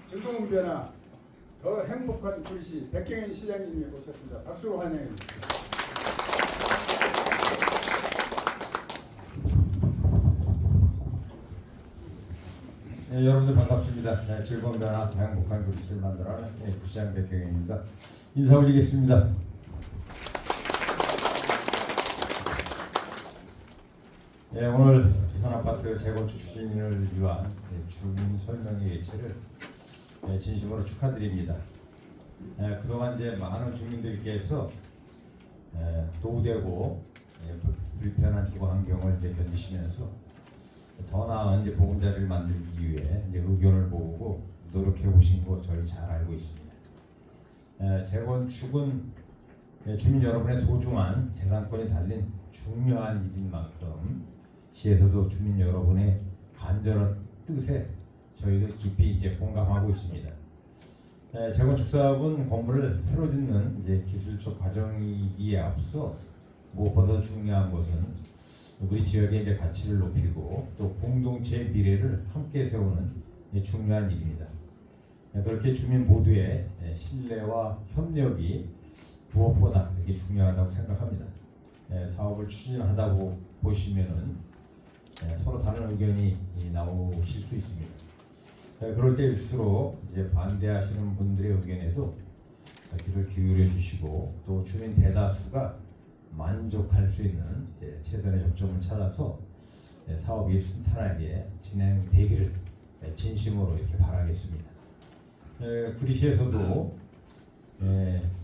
즐거운 변화, 더 행복한 구리시 백경현 시장님이 오셨습니다. 박수로 환영합니다. 네, 여러분들 반갑습니다. 네, 즐거운 변화, 행복한 구리시를 만들어가는 구시장 백경현입니다. 인사 올리겠습니다. 네, 오늘 두산아파트 재건축 추진을 위한 주민 설명회 개최를 진심으로 축하드립니다. 그동안 이제 많은 주민들께서 노후되고 불편한 주거 환경을 이제 견디시면서 더 나은 이제 보금자리를 만들기 위해 이제 의견을 모으고 노력해 오신 거 저희 잘 알고 있습니다. 재건축은 주민 여러분의 소중한 재산권이 달린 중요한 일인 만큼 시에서도 주민 여러분의 간절한 뜻에 저희도 깊이 이제 공감하고 있습니다. 재건축 사업은 건물을 새로 짓는 이제 기술적 과정이기에 앞서 무엇보다 중요한 것은 우리 지역의 이제 가치를 높이고 또 공동체의 미래를 함께 세우는 중요한 일입니다. 그렇게 주민 모두의 신뢰와 협력이 무엇보다 이게 중요하다고 생각합니다. 사업을 추진하다고 보시면은 서로 다른 의견이 나오실 수 있습니다. 그럴 때일수록 이제 반대하시는 분들의 의견에도 귀를 기울여 주시고 또 주민 대다수가 만족할 수 있는 최선의 접점을 찾아서 사업이 순탄하게 진행되기를 진심으로 이렇게 바라겠습니다. 구리시에서도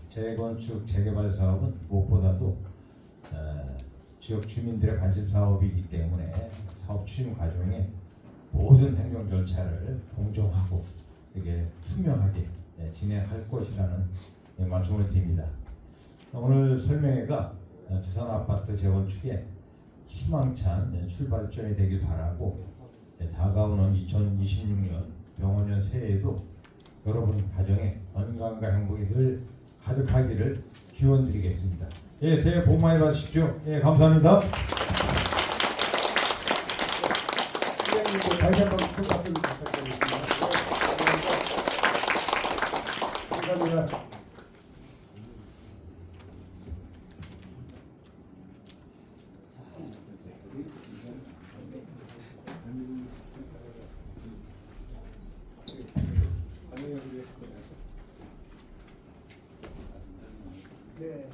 재건축 재개발 사업은 무엇보다도 지역 주민들의 관심 사업이기 때문에 사업 추진 과정에 모든 행정 절차를 공정하고 되게 투명하게 진행할 것이라는 말씀을 드립니다. 오늘 설명회가 두산아파트 재건축의 희망찬 출발점이 되길 바라고 다가오는 2026년 병원년 새해에도 여러분 가정에 건강과 행복이 늘 가득하기를 기원드리겠습니다. 예, 새해 복 많이 받으십시오. 예, 감사합니다. 시장님도 다시 한번 큰 박수 부탁드리겠습니다. 감사합니다. 네.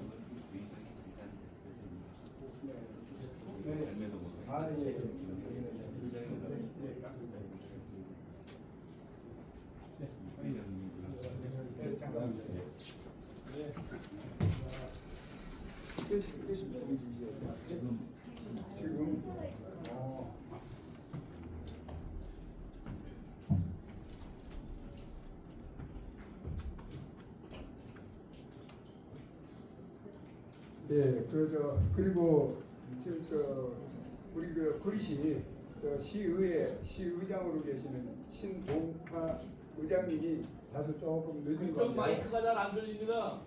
아, 예. 지금 그리고 지금 우리 구리시 시의장으로 계시는 신동하 의장님이 다소 조금 늦은 것 쪽 마이크가 잘 안 들립니다.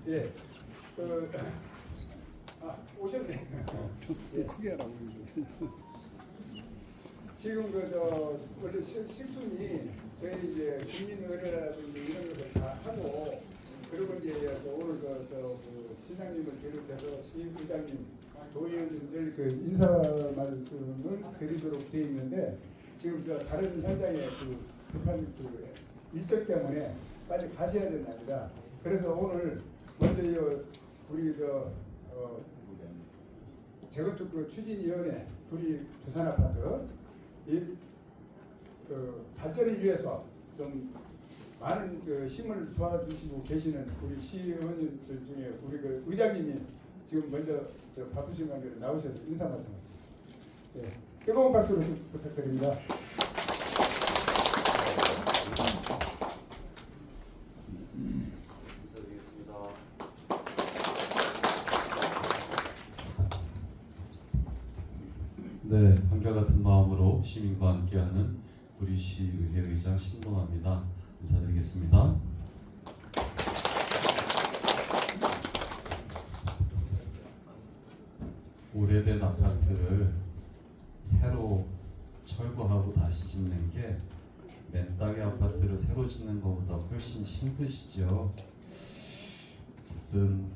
예. 오셨네. 예. 크게 하라고 지금 원래 식순이 저희 이제 국민의례라든지 이런 것을 다 하고 그리고 이제 오늘 시장님을 비롯해서 시의장님, 도의원님들 인사 말씀을 드리도록 되어 있는데 지금 다른 현장에 급한 일정 때문에 빨리 가셔야 된답니다. 그래서 오늘 먼저 우리 재건축 추진위원회 구리 두산아파트 발전을 위해서 좀 많은 힘을 도와주시고 계시는 우리 시의원님들 중에 우리 의장님이 지금 먼저 바쁘신 관계로 나오셔서 인사 말씀하십니다. 네. 뜨거운 박수로 부탁드립니다. 네, 한결같은 마음으로 시민과 함께하는 구리시의회 의장 신동아입니다. 인사드리겠습니다. 오래된 아파트를 새로 철거하고 다시 짓는 게 맨 땅의 아파트를 새로 짓는 것보다 훨씬 힘드시죠. 어쨌든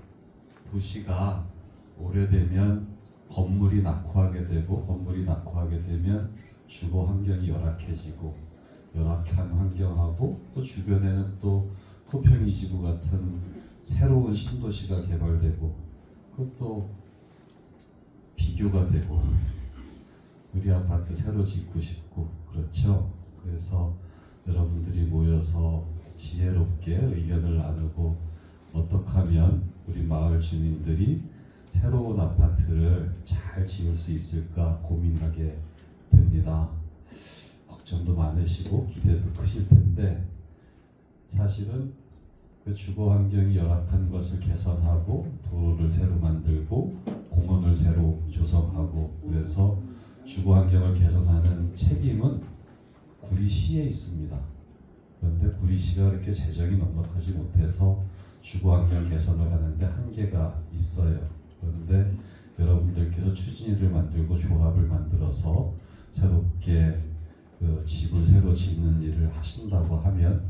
도시가 오래되면 건물이 낙후하게 되고, 건물이 낙후하게 되면 주거 환경이 열악해지고, 열악한 환경하고 또 주변에는 또 토평이지구 같은 새로운 신도시가 개발되고, 그것도 비교가 되고, 우리 아파트 새로 짓고 싶고, 그렇죠. 그래서 여러분들이 모여서 지혜롭게 의견을 나누고 어떻게 하면 우리 마을 주민들이 새로운 아파트를 잘 지을 수 있을까 고민하게 됩니다. 걱정도 많으시고 기대도 크실 텐데, 사실은 그 주거 환경이 열악한 것을 개선하고 도로를 새로 만들고 공원을 새로 조성하고, 그래서 주거 환경을 개선하는 책임은 구리시에 있습니다. 그런데 구리시가 이렇게 재정이 넉넉하지 못해서 주거 환경 개선을 하는데 한계가 있어요. 그런데 여러분들께서 추진위를 만들고 조합을 만들어서 새롭게 그 집을 새로 짓는 일을 하신다고 하면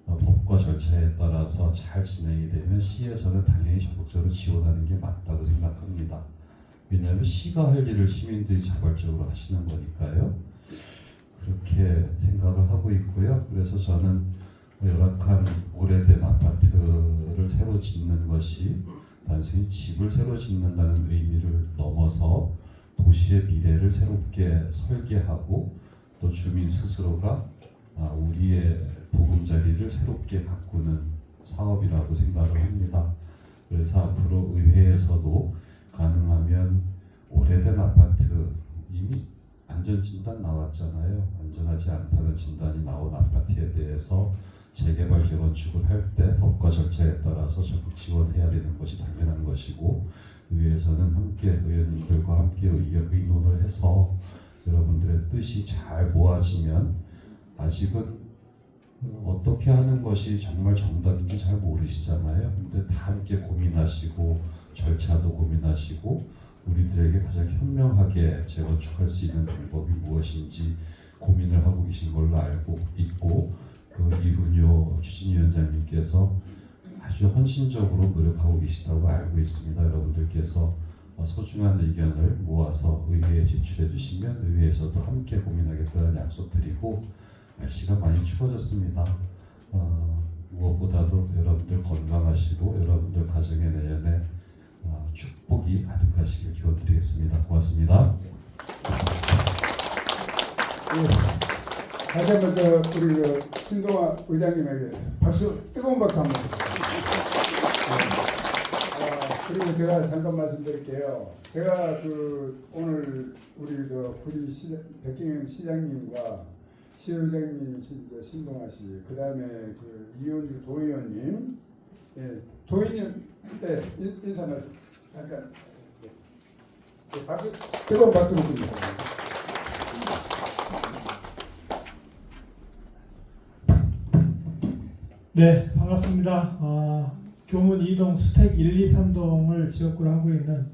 법과 절차에 따라서 잘 진행이 되면 시에서는 당연히 적극적으로 지원하는 게 맞다고 생각합니다. 왜냐하면 시가 할 일을 시민들이 자발적으로 하시는 거니까요. 그렇게 생각을 하고 있고요. 그래서 저는 열악한 오래된 아파트를 새로 짓는 것이 단순히 집을 새로 짓는다는 의미를 넘어서 도시의 미래를 새롭게 설계하고 또 주민 스스로가 우리의 보금자리를 새롭게 가꾸는 사업이라고 생각을 합니다. 그래서 앞으로 의회에서도 가능하면 오래된 아파트, 이미 안전진단 나왔잖아요. 안전하지 않다는 진단이 나온 아파트에 대해서 재개발 재건축을 할 때 법과 절차에 따라서 적극 지원해야 되는 것이 당연한 것이고, 의회에서는 함께 의원님들과 함께 의논을 해서 여러분들의 뜻이 잘 모아지면, 아직은 어떻게 하는 것이 정말 정답인지 잘 모르시잖아요. 근데 다 함께 고민하시고 절차도 고민하시고 우리들에게 가장 현명하게 재건축할 수 있는 방법이 무엇인지 고민을 하고 계신 걸로 알고 있고, 그 이훈효 추진위원장님께서 아주 헌신적으로 노력하고 계시다고 알고 있습니다. 여러분들께서 소중한 의견을 모아서 의회에 제출해 주시면 의회에서도 함께 고민하겠다는 약속드리고, 날씨가 많이 추워졌습니다. 무엇보다도 여러분들 건강하시고 여러분들 가정의 내년에 축복이 가득하시길 기원드리겠습니다. 고맙습니다. 다시 한번 우리 신동아 의장님에게 박수, 뜨거운 박수 한번 주세요. 그리고 제가 잠깐 말씀드릴게요. 제가 오늘 우리 구리 백경영 시장님과 시의장님이신 신동아 씨, 그 다음에 이현주 도의원님, 도의원님, 인사 말씀 잠깐. 박수, 뜨거운 박수를 드립니다. 네, 반갑습니다. 교문 2동 수택 1, 2, 3동을 지역구로 하고 있는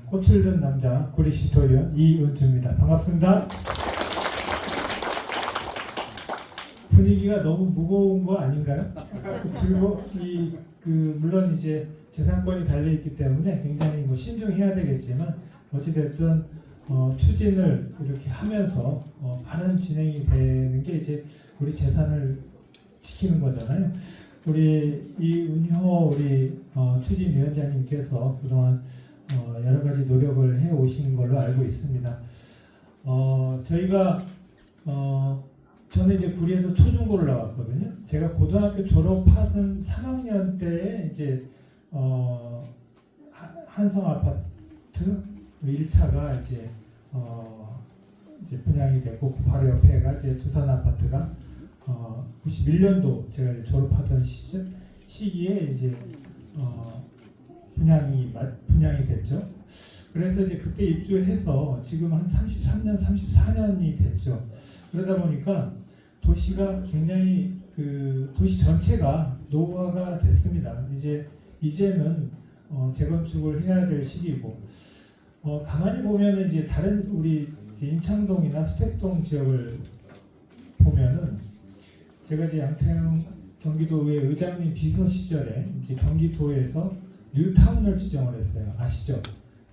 꽃을 든 남자 구리시 도의원 이은주입니다. 반갑습니다. 분위기가 너무 무거운 거 아닌가요? 물론 이제 재산권이 달려 있기 때문에 굉장히 신중해야 되겠지만, 어찌됐든 추진을 이렇게 하면서 많은 진행이 되는 게 이제 우리 재산을 지키는 거잖아요. 우리 이은효 우리 추진위원장님께서 그동안 여러 가지 노력을 해 오신 걸로 알고 있습니다. 저희가 저는 이제 구리에서 초중고를 나왔거든요. 제가 고등학교 졸업하던 3학년 때에 이제 한성 아파트 1차가 이제 분양이 됐고, 그 바로 옆에가 이제 두산 아파트가 91년도 제가 이제 졸업하던 시기에 이제 분양이 됐죠. 그래서 이제 그때 입주해서 지금 한 33년, 34년이 됐죠. 그러다 보니까 도시가 굉장히 도시 전체가 노후화가 됐습니다. 이제는 재건축을 해야 될 시기고, 가만히 보면 이제 다른 우리 이제 인창동이나 수택동 지역을 보면은 제가 이제 양태형 경기도의 의장님 비서 시절에 이제 경기도에서 뉴타운을 지정을 했어요. 아시죠?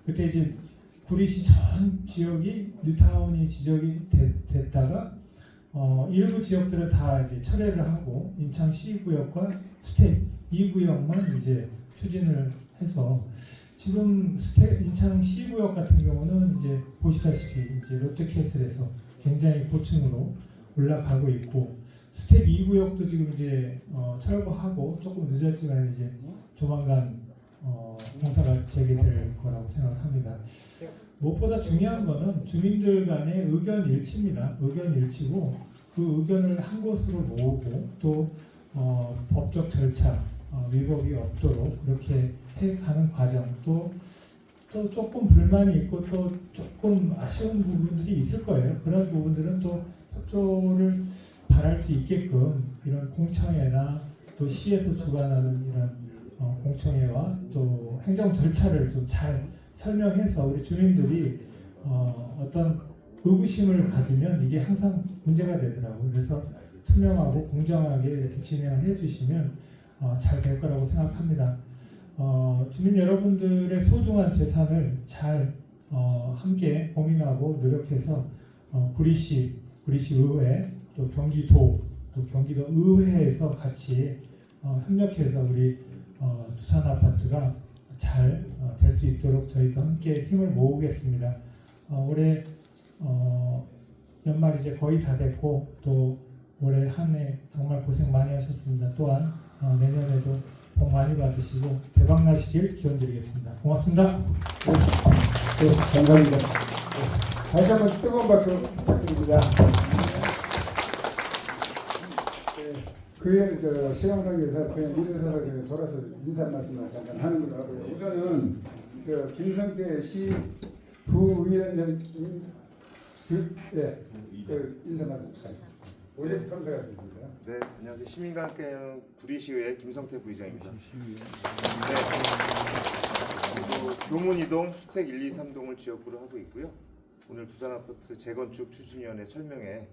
그때 이제 구리시 전 지역이 뉴타운이 지정이 됐다가 일부 지역들은 다 이제 철회를 하고 인천 시구역과 수택 2구역만 이제 추진을 해서 지금 인천 시구역 같은 경우는 이제 보시다시피 이제 롯데캐슬에서 굉장히 고층으로 올라가고 있고 수택 2구역도 지금 이제 철거하고 조금 늦었지만 이제 조만간 공사가 재개될 거라고 생각합니다. 무엇보다 중요한 거는 주민들 간의 의견 일치입니다. 의견 일치고 그 의견을 한 곳으로 모으고 또 법적 절차 위법이 없도록 그렇게 해가는 과정 또 조금 불만이 있고 또 조금 아쉬운 부분들이 있을 거예요. 그런 부분들은 또 협조를 바랄 수 있게끔 이런 공청회나 또 시에서 주관하는 이런 공청회와 또 행정 절차를 좀 잘 설명해서 우리 주민들이 어떤 의구심을 가지면 이게 항상 문제가 되더라고요. 그래서 투명하고 공정하게 이렇게 진행을 해주시면 잘 될 거라고 생각합니다. 주민 여러분들의 소중한 재산을 잘 함께 고민하고 노력해서 구리시 의회 또 경기도 또 경기도 의회에서 같이 협력해서 우리 두산 아파트가 잘 될 수 있도록 저희도 함께 힘을 모으겠습니다. 올해 연말 이제 거의 다 됐고 또 올해 한 해 정말 고생 많이 하셨습니다. 또한 내년에도 복 많이 받으시고 대박 나시길 기원드리겠습니다. 고맙습니다. 네, 감사합니다. 다시 한번 뜨거운 박수 부탁드립니다. 그 시간관계에서 그냥 일어서서 그냥 돌아서 인사 말씀을 잠깐 하는 걸로 하고요. 우선은 김성태 시 부위원장님 인사 말씀 오직 참석하셨습니다. 네, 안녕하세요. 시민과 함께하는 구리시의회 김성태 부의장입니다. 네, 그리고 교문이동 수택 1, 2, 3동을 지역구로 하고 있고요. 오늘 두산아파트 재건축 추진위원회 설명에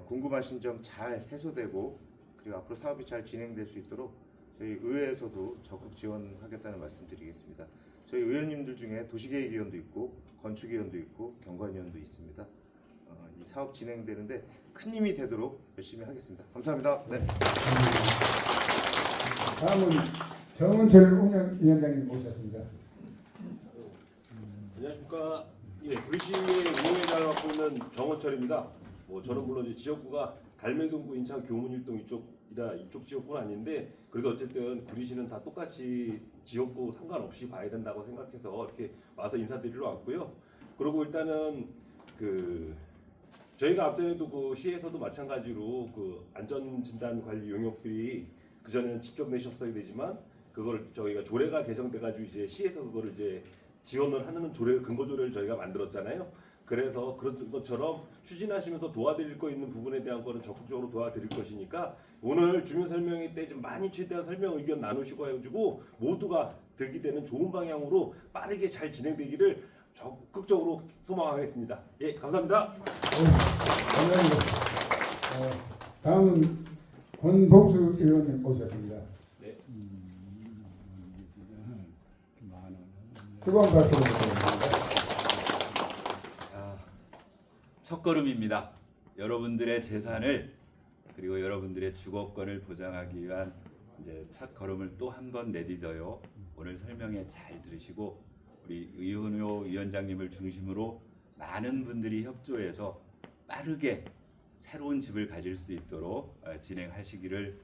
궁금하신 점 잘 해소되고 그리고 앞으로 사업이 잘 진행될 수 있도록 저희 의회에서도 적극 지원하겠다는 말씀드리겠습니다. 저희 의원님들 중에 도시계획위원도 있고 건축위원도 있고 경관위원도 있습니다. 이 사업 진행되는데 큰 힘이 되도록 열심히 하겠습니다. 감사합니다. 네. 다음은 정은철 운영위원장님 모셨습니다. 안녕하십니까. 예, 구리시의 운영회장을 맡고 있는 정원철입니다. 저는 물론 이제 지역구가 갈매동구, 인천, 교문, 일동 이쪽이라 이쪽 지역구는 아닌데 그래도 어쨌든 구리시는 다 똑같이 지역구 상관없이 봐야 된다고 생각해서 이렇게 와서 인사드리러 왔고요. 그리고 일단은 저희가 앞전에도 그 시에서도 마찬가지로 그 안전진단관리 용역비 그 전에는 직접 내셨어야 되지만 그걸 저희가 조례가 개정돼가지고 이제 시에서 그거를 이제 지원을 하는 근거 조례를 저희가 만들었잖아요. 그래서 그런 것처럼 추진하시면서 도와드릴 거 있는 부분에 대한 거는 적극적으로 도와드릴 것이니까 오늘 주민 설명회 때 좀 많이 최대한 설명 의견 나누시고 해가지고 모두가 득이 되는 좋은 방향으로 빠르게 잘 진행되기를 적극적으로 소망하겠습니다. 예, 감사합니다. 감사합니다. 다음은 권봉수 의원님 오셨습니다. 네. 뜨거운 박수 부탁드립니다. 첫걸음입니다. 여러분들의 재산을 그리고 여러분들의 주거권을 보장하기 위한 이제 첫 걸음을 또 한 번 내딛어요. 오늘 설명회 잘 들으시고 우리 이은호 위원장님을 중심으로 많은 분들이 협조해서 빠르게 새로운 집을 가질 수 있도록 진행하시기를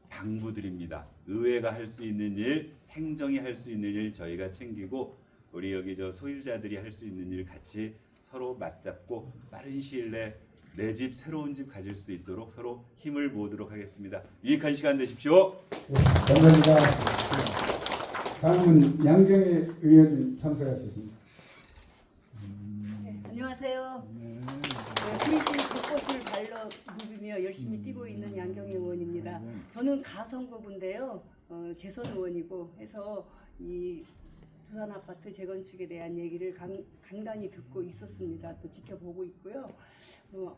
당부드립니다. 의회가 할 수 있는 일, 행정이 할 수 있는 일 저희가 챙기고 우리 여기 소유자들이 할 수 있는 일 같이 서로 맞잡고 빠른 시일 내 내 집 새로운 집 가질 수 있도록 서로 힘을 모으도록 하겠습니다. 유익한 시간 되십시오. 네, 감사합니다. 다음은 양정희 의원님 참석하셨습니다. 네, 안녕하세요. 구리시 곳곳을 발로 누비며 열심히 뛰고 있는 양경희 의원입니다. 저는 가성거구인데요. 재선 의원이고 해서 이 두산 아파트 재건축에 대한 얘기를 간간히 듣고 있었습니다. 또 지켜보고 있고요.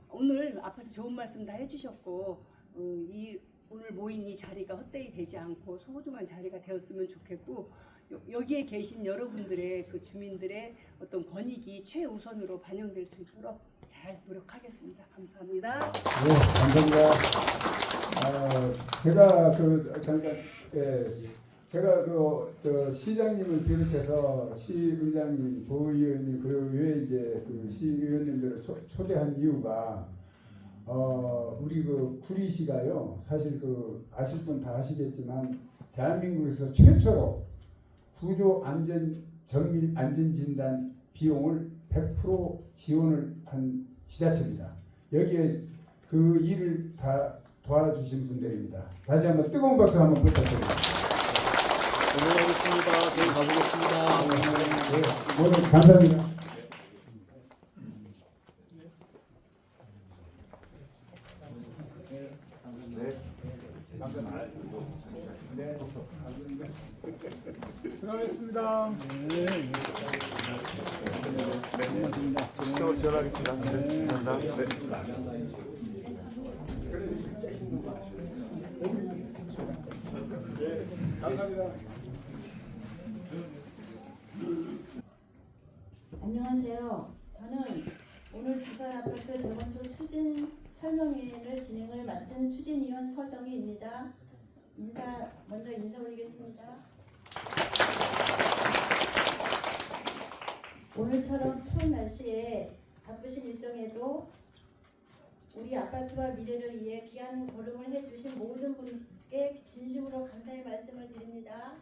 오늘 앞에서 좋은 말씀 다 해주셨고 오늘 모인 이 자리가 헛되이 되지 않고 소중한 자리가 되었으면 좋겠고 여기에 계신 여러분들의 그 주민들의 어떤 권익이 최우선으로 반영될 수 있도록 잘 노력하겠습니다. 감사합니다. 네, 감사합니다. 제가 잠깐 제가 저 시장님을 비롯해서 시의장님, 도의원님 그 외에 이제 그 시의원님들을 초대한 이유가 우리 그 구리시가요 사실 아실 분 다 아시겠지만 대한민국에서 최초로 구조 정밀 안전 진단 비용을 100% 지원을 한 지자체입니다. 여기에 그 일을 다 도와주신 분들입니다. 다시 한번 뜨거운 박수 한번 부탁드립니다. 고생하셨습니다. 저희 가보겠습니다. 네, 모두 감사합니다. 수고하셨습니다. 신청을 지원하겠습니다. 네, 감사합니다. 감사합니다. 안녕하세요. 저는 오늘 두산 아파트 재건축 추진 설명회를 진행을 맡은 추진위원 서정희입니다. 먼저 인사 올리겠습니다. 오늘처럼 추운 날씨에 바쁘신 일정에도 우리 아파트와 미래를 위해 귀한 걸음을 해주신 모든 분께 진심으로 감사의 말씀을 드립니다.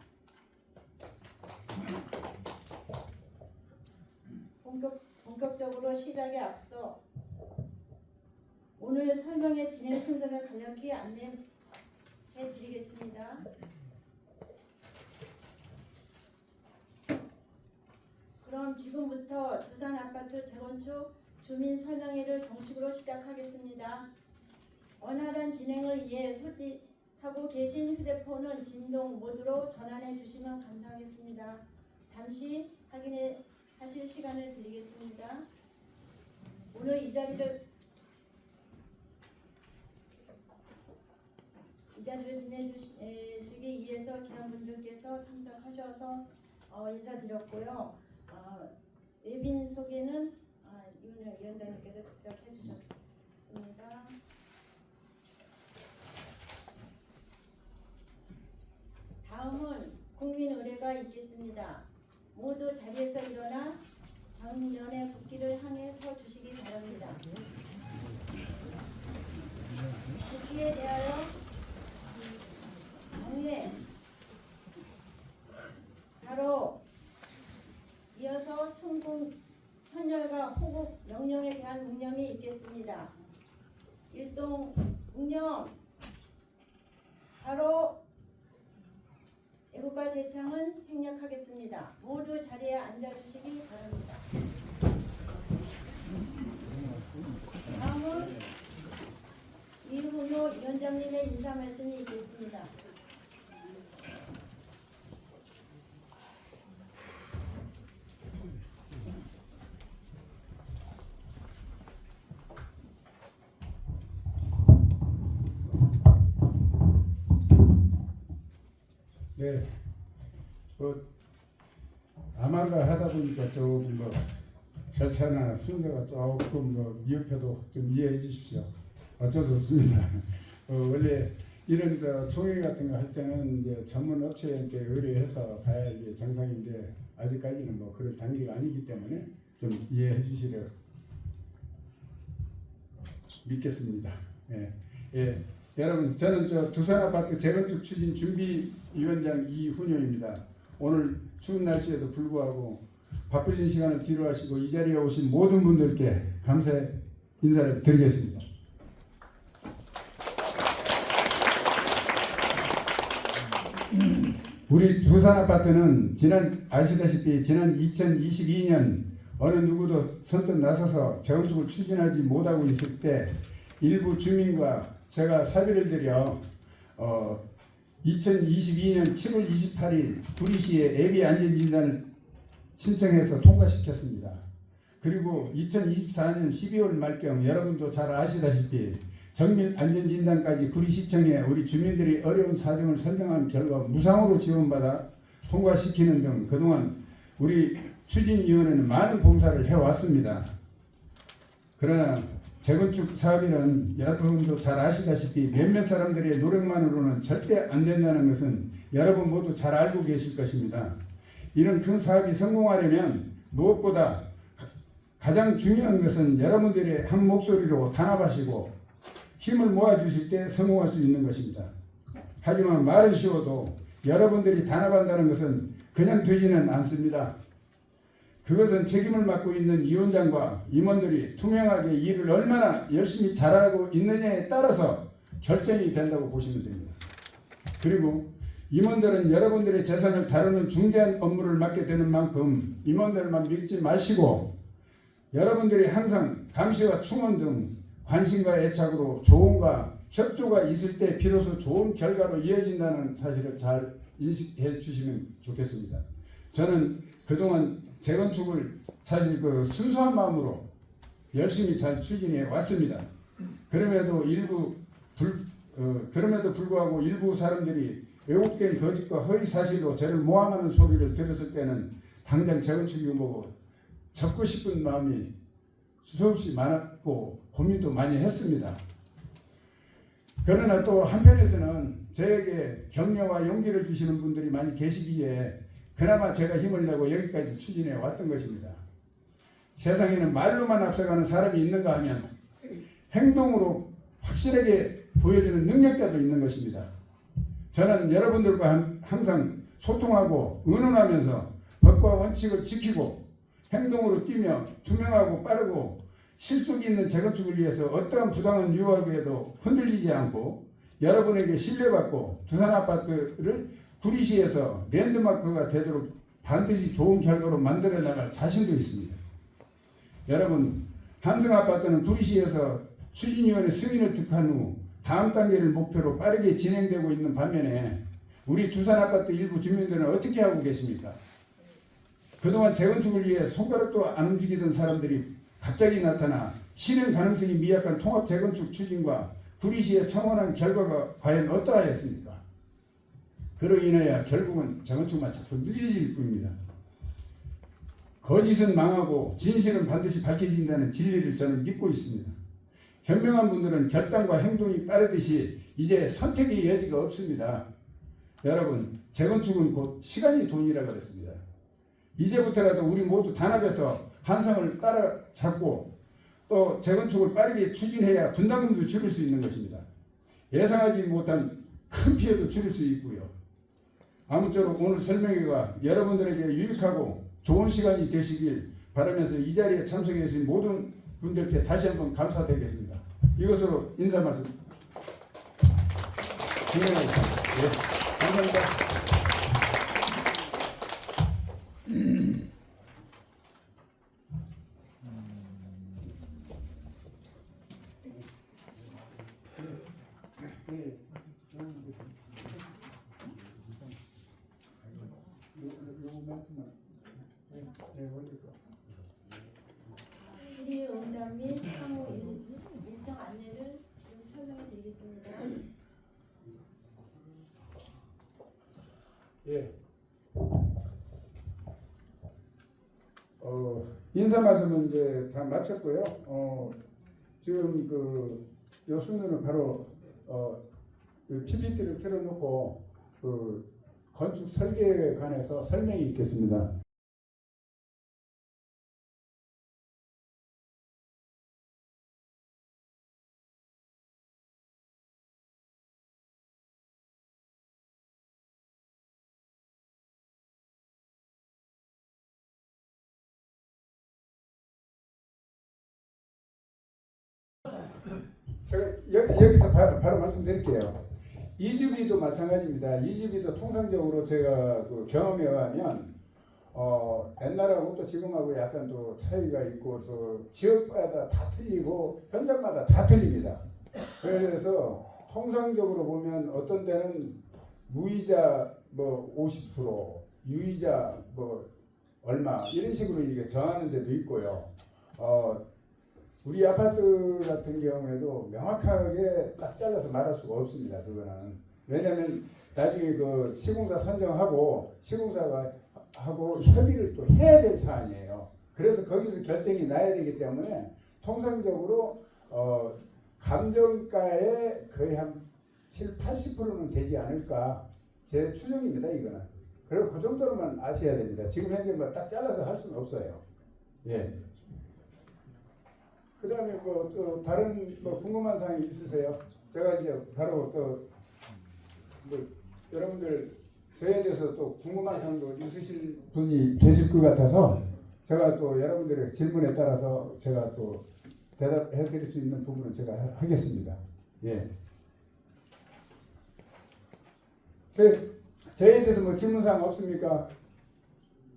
본격적으로 시작에 앞서 오늘 설명의 진행 순서를 간략히 안내해 드리겠습니다. 그럼 지금부터 두산 아파트 재건축 주민 설명회를 정식으로 시작하겠습니다. 원활한 진행을 위해 소지하고 계신 휴대폰은 진동 모드로 전환해 주시면 감사하겠습니다. 잠시 확인하실 시간을 드리겠습니다. 오늘 이 자리를 빛내주시기 위해서 귀한 분들께서 참석하셔서 인사드렸고요. 외빈 소개는 이은영 위원장님께서 직접 해주셨습니다. 다음은 국민 의례가 있겠습니다. 모두 자리에서 일어나 정면의 국기를 향해 서 주시기 바랍니다. 국기에 대하여 경례. 바로 이어서 순군 선열과 호국 명령에 대한 묵념이 있겠습니다. 일동 묵념. 바로 애국가 제창은 생략하겠습니다. 모두 자리에 앉아주시기 바랍니다. 다음은 이훈호 위원장님의 인사 말씀이 있겠습니다. 네, 아마가 하다 보니까 조금 절차나 순서가 조금 미흡해도 좀 이해해 주십시오. 어쩔 수 없습니다. 원래 이런 총회 같은 거 할 때는 이제 전문 업체한테 의뢰해서 가야 이게 정상인데 아직까지는 그런 단계가 아니기 때문에 좀 이해해 주시려 믿겠습니다. 예. 예. 여러분, 저는 두산 아파트 재건축 추진 준비위원장 이훈효입니다. 오늘 추운 날씨에도 불구하고 바쁘신 시간을 뒤로하시고 이 자리에 오신 모든 분들께 감사의 인사를 드리겠습니다. 우리 두산 아파트는 아시다시피 지난 2022년 어느 누구도 선뜻 나서서 재건축을 추진하지 못하고 있을 때 일부 주민과 제가 사비를 들여 2022년 7월 28일 구리시에 예비 안전진단을 신청해서 통과시켰습니다. 그리고 2024년 12월 말경 여러분도 잘 아시다시피 정밀 안전진단까지 구리시청에 우리 주민들이 어려운 사정을 설명한 결과 무상으로 지원받아 통과시키는 등 그동안 우리 추진위원회는 많은 봉사를 해왔습니다. 그러나 재건축 사업이란 여러분도 잘 아시다시피 몇몇 사람들의 노력만으로는 절대 안 된다는 것은 여러분 모두 잘 알고 계실 것입니다. 이런 큰 사업이 성공하려면 무엇보다 가장 중요한 것은 여러분들의 한 목소리로 단합하시고 힘을 모아주실 때 성공할 수 있는 것입니다. 하지만 말은 쉬워도 여러분들이 단합한다는 것은 그냥 되지는 않습니다. 그것은 책임을 맡고 있는 위원장과 임원들이 투명하게 일을 얼마나 열심히 잘하고 있느냐에 따라서 결정이 된다고 보시면 됩니다. 그리고 임원들은 여러분들의 재산을 다루는 중대한 업무를 맡게 되는 만큼 임원들만 믿지 마시고 여러분들이 항상 감시와 충원 등 관심과 애착으로 조언과 협조가 있을 때 비로소 좋은 결과로 이어진다는 사실을 잘 인식해 주시면 좋겠습니다. 저는 그동안 재건축을 사실 그 순수한 마음으로 열심히 잘 추진해 왔습니다. 그럼에도 불구하고 일부 사람들이 왜곡된 거짓과 허위 사실로 저를 모함하는 소리를 들었을 때는 당장 재건축이 뭐고 접고 싶은 마음이 수없이 많았고 고민도 많이 했습니다. 그러나 또 한편에서는 저에게 격려와 용기를 주시는 분들이 많이 계시기에 그나마 제가 힘을 내고 여기까지 추진해 왔던 것입니다. 세상에는 말로만 앞서가는 사람이 있는가 하면 행동으로 확실하게 보여주는 능력자도 있는 것입니다. 저는 여러분들과 항상 소통하고 의논하면서 법과 원칙을 지키고 행동으로 뛰며 투명하고 빠르고 실속 있는 재건축을 위해서 어떠한 부당한 유혹에도 흔들리지 않고 여러분에게 신뢰받고 두산아파트를 구리시에서 랜드마크가 되도록 반드시 좋은 결과로 만들어 나갈 자신도 있습니다. 여러분, 한승아파트는 구리시에서 추진위원회 승인을 득한 후 다음 단계를 목표로 빠르게 진행되고 있는 반면에 우리 두산아파트 일부 주민들은 어떻게 하고 계십니까? 그동안 재건축을 위해 손가락도 안 움직이던 사람들이 갑자기 나타나 실현 가능성이 미약한 통합 재건축 추진과 구리시에 청원한 결과가 과연 어떠하였습니까? 그로 인하여 결국은 재건축만 자꾸 늦어질 뿐입니다. 거짓은 망하고 진실은 반드시 밝혀진다는 진리를 저는 믿고 있습니다. 현명한 분들은 결단과 행동이 빠르듯이 이제 선택의 여지가 없습니다. 여러분, 재건축은 곧 시간이 돈이라 그랬습니다. 이제부터라도 우리 모두 단합해서 한성을 따라잡고 또 재건축을 빠르게 추진해야 분담금도 줄일 수 있는 것입니다. 예상하지 못한 큰 피해도 줄일 수 있고요. 아무쪼록 오늘 설명회가 여러분들에게 유익하고 좋은 시간이 되시길 바라면서 이 자리에 참석해 주신 모든 분들께 다시 한번 감사드리겠습니다. 이것으로 인사 말씀 진행하겠습니다. 네, 감사합니다. 질의응답 및 향후 일정 안내를 지금 설명해 드리겠습니다. 예. 인사 말씀은 이제 다 마쳤고요. 지금 요 순서는 바로 그 PPT를 틀어놓고 그 건축 설계에 관해서 설명이 있겠습니다. 제가 여기서 바로 말씀드릴게요. 이주비도 마찬가지입니다. 이주비도 통상적으로 제가 그 경험에 의하면 옛날하고 또 지금하고 약간 또 차이가 있고 또 지역마다 다 틀리고 현장마다 다 틀립니다. 그래서 통상적으로 보면 어떤 데는 무이자 뭐 50%, 유이자 뭐 얼마 이런 식으로 이게 정하는 데도 있고요. 우리 아파트 같은 경우에도 명확하게 딱 잘라서 말할 수가 없습니다. 그거는 왜냐하면 나중에 그 시공사 선정하고 시공사가 하고 협의를 또 해야 될 사안이에요. 그래서 거기서 결정이 나야 되기 때문에 통상적으로 감정가의 거의 한 70~80%는 되지 않을까 제 추정입니다. 이거는. 그리고 그 정도로만 아셔야 됩니다. 지금 현재 뭐 딱 잘라서 할 수는 없어요. 예. 그다음에 뭐 또 다른 뭐 궁금한 사항이 있으세요? 제가 이제 바로 또 뭐 여러분들 저에 대해서 또 궁금한 사항도 있으실 분이 계실 것 같아서 제가 또 여러분들의 질문에 따라서 제가 또 대답해 드릴 수 있는 부분은 제가 하겠습니다. 예. 저에 대해서 뭐 질문사항 없습니까?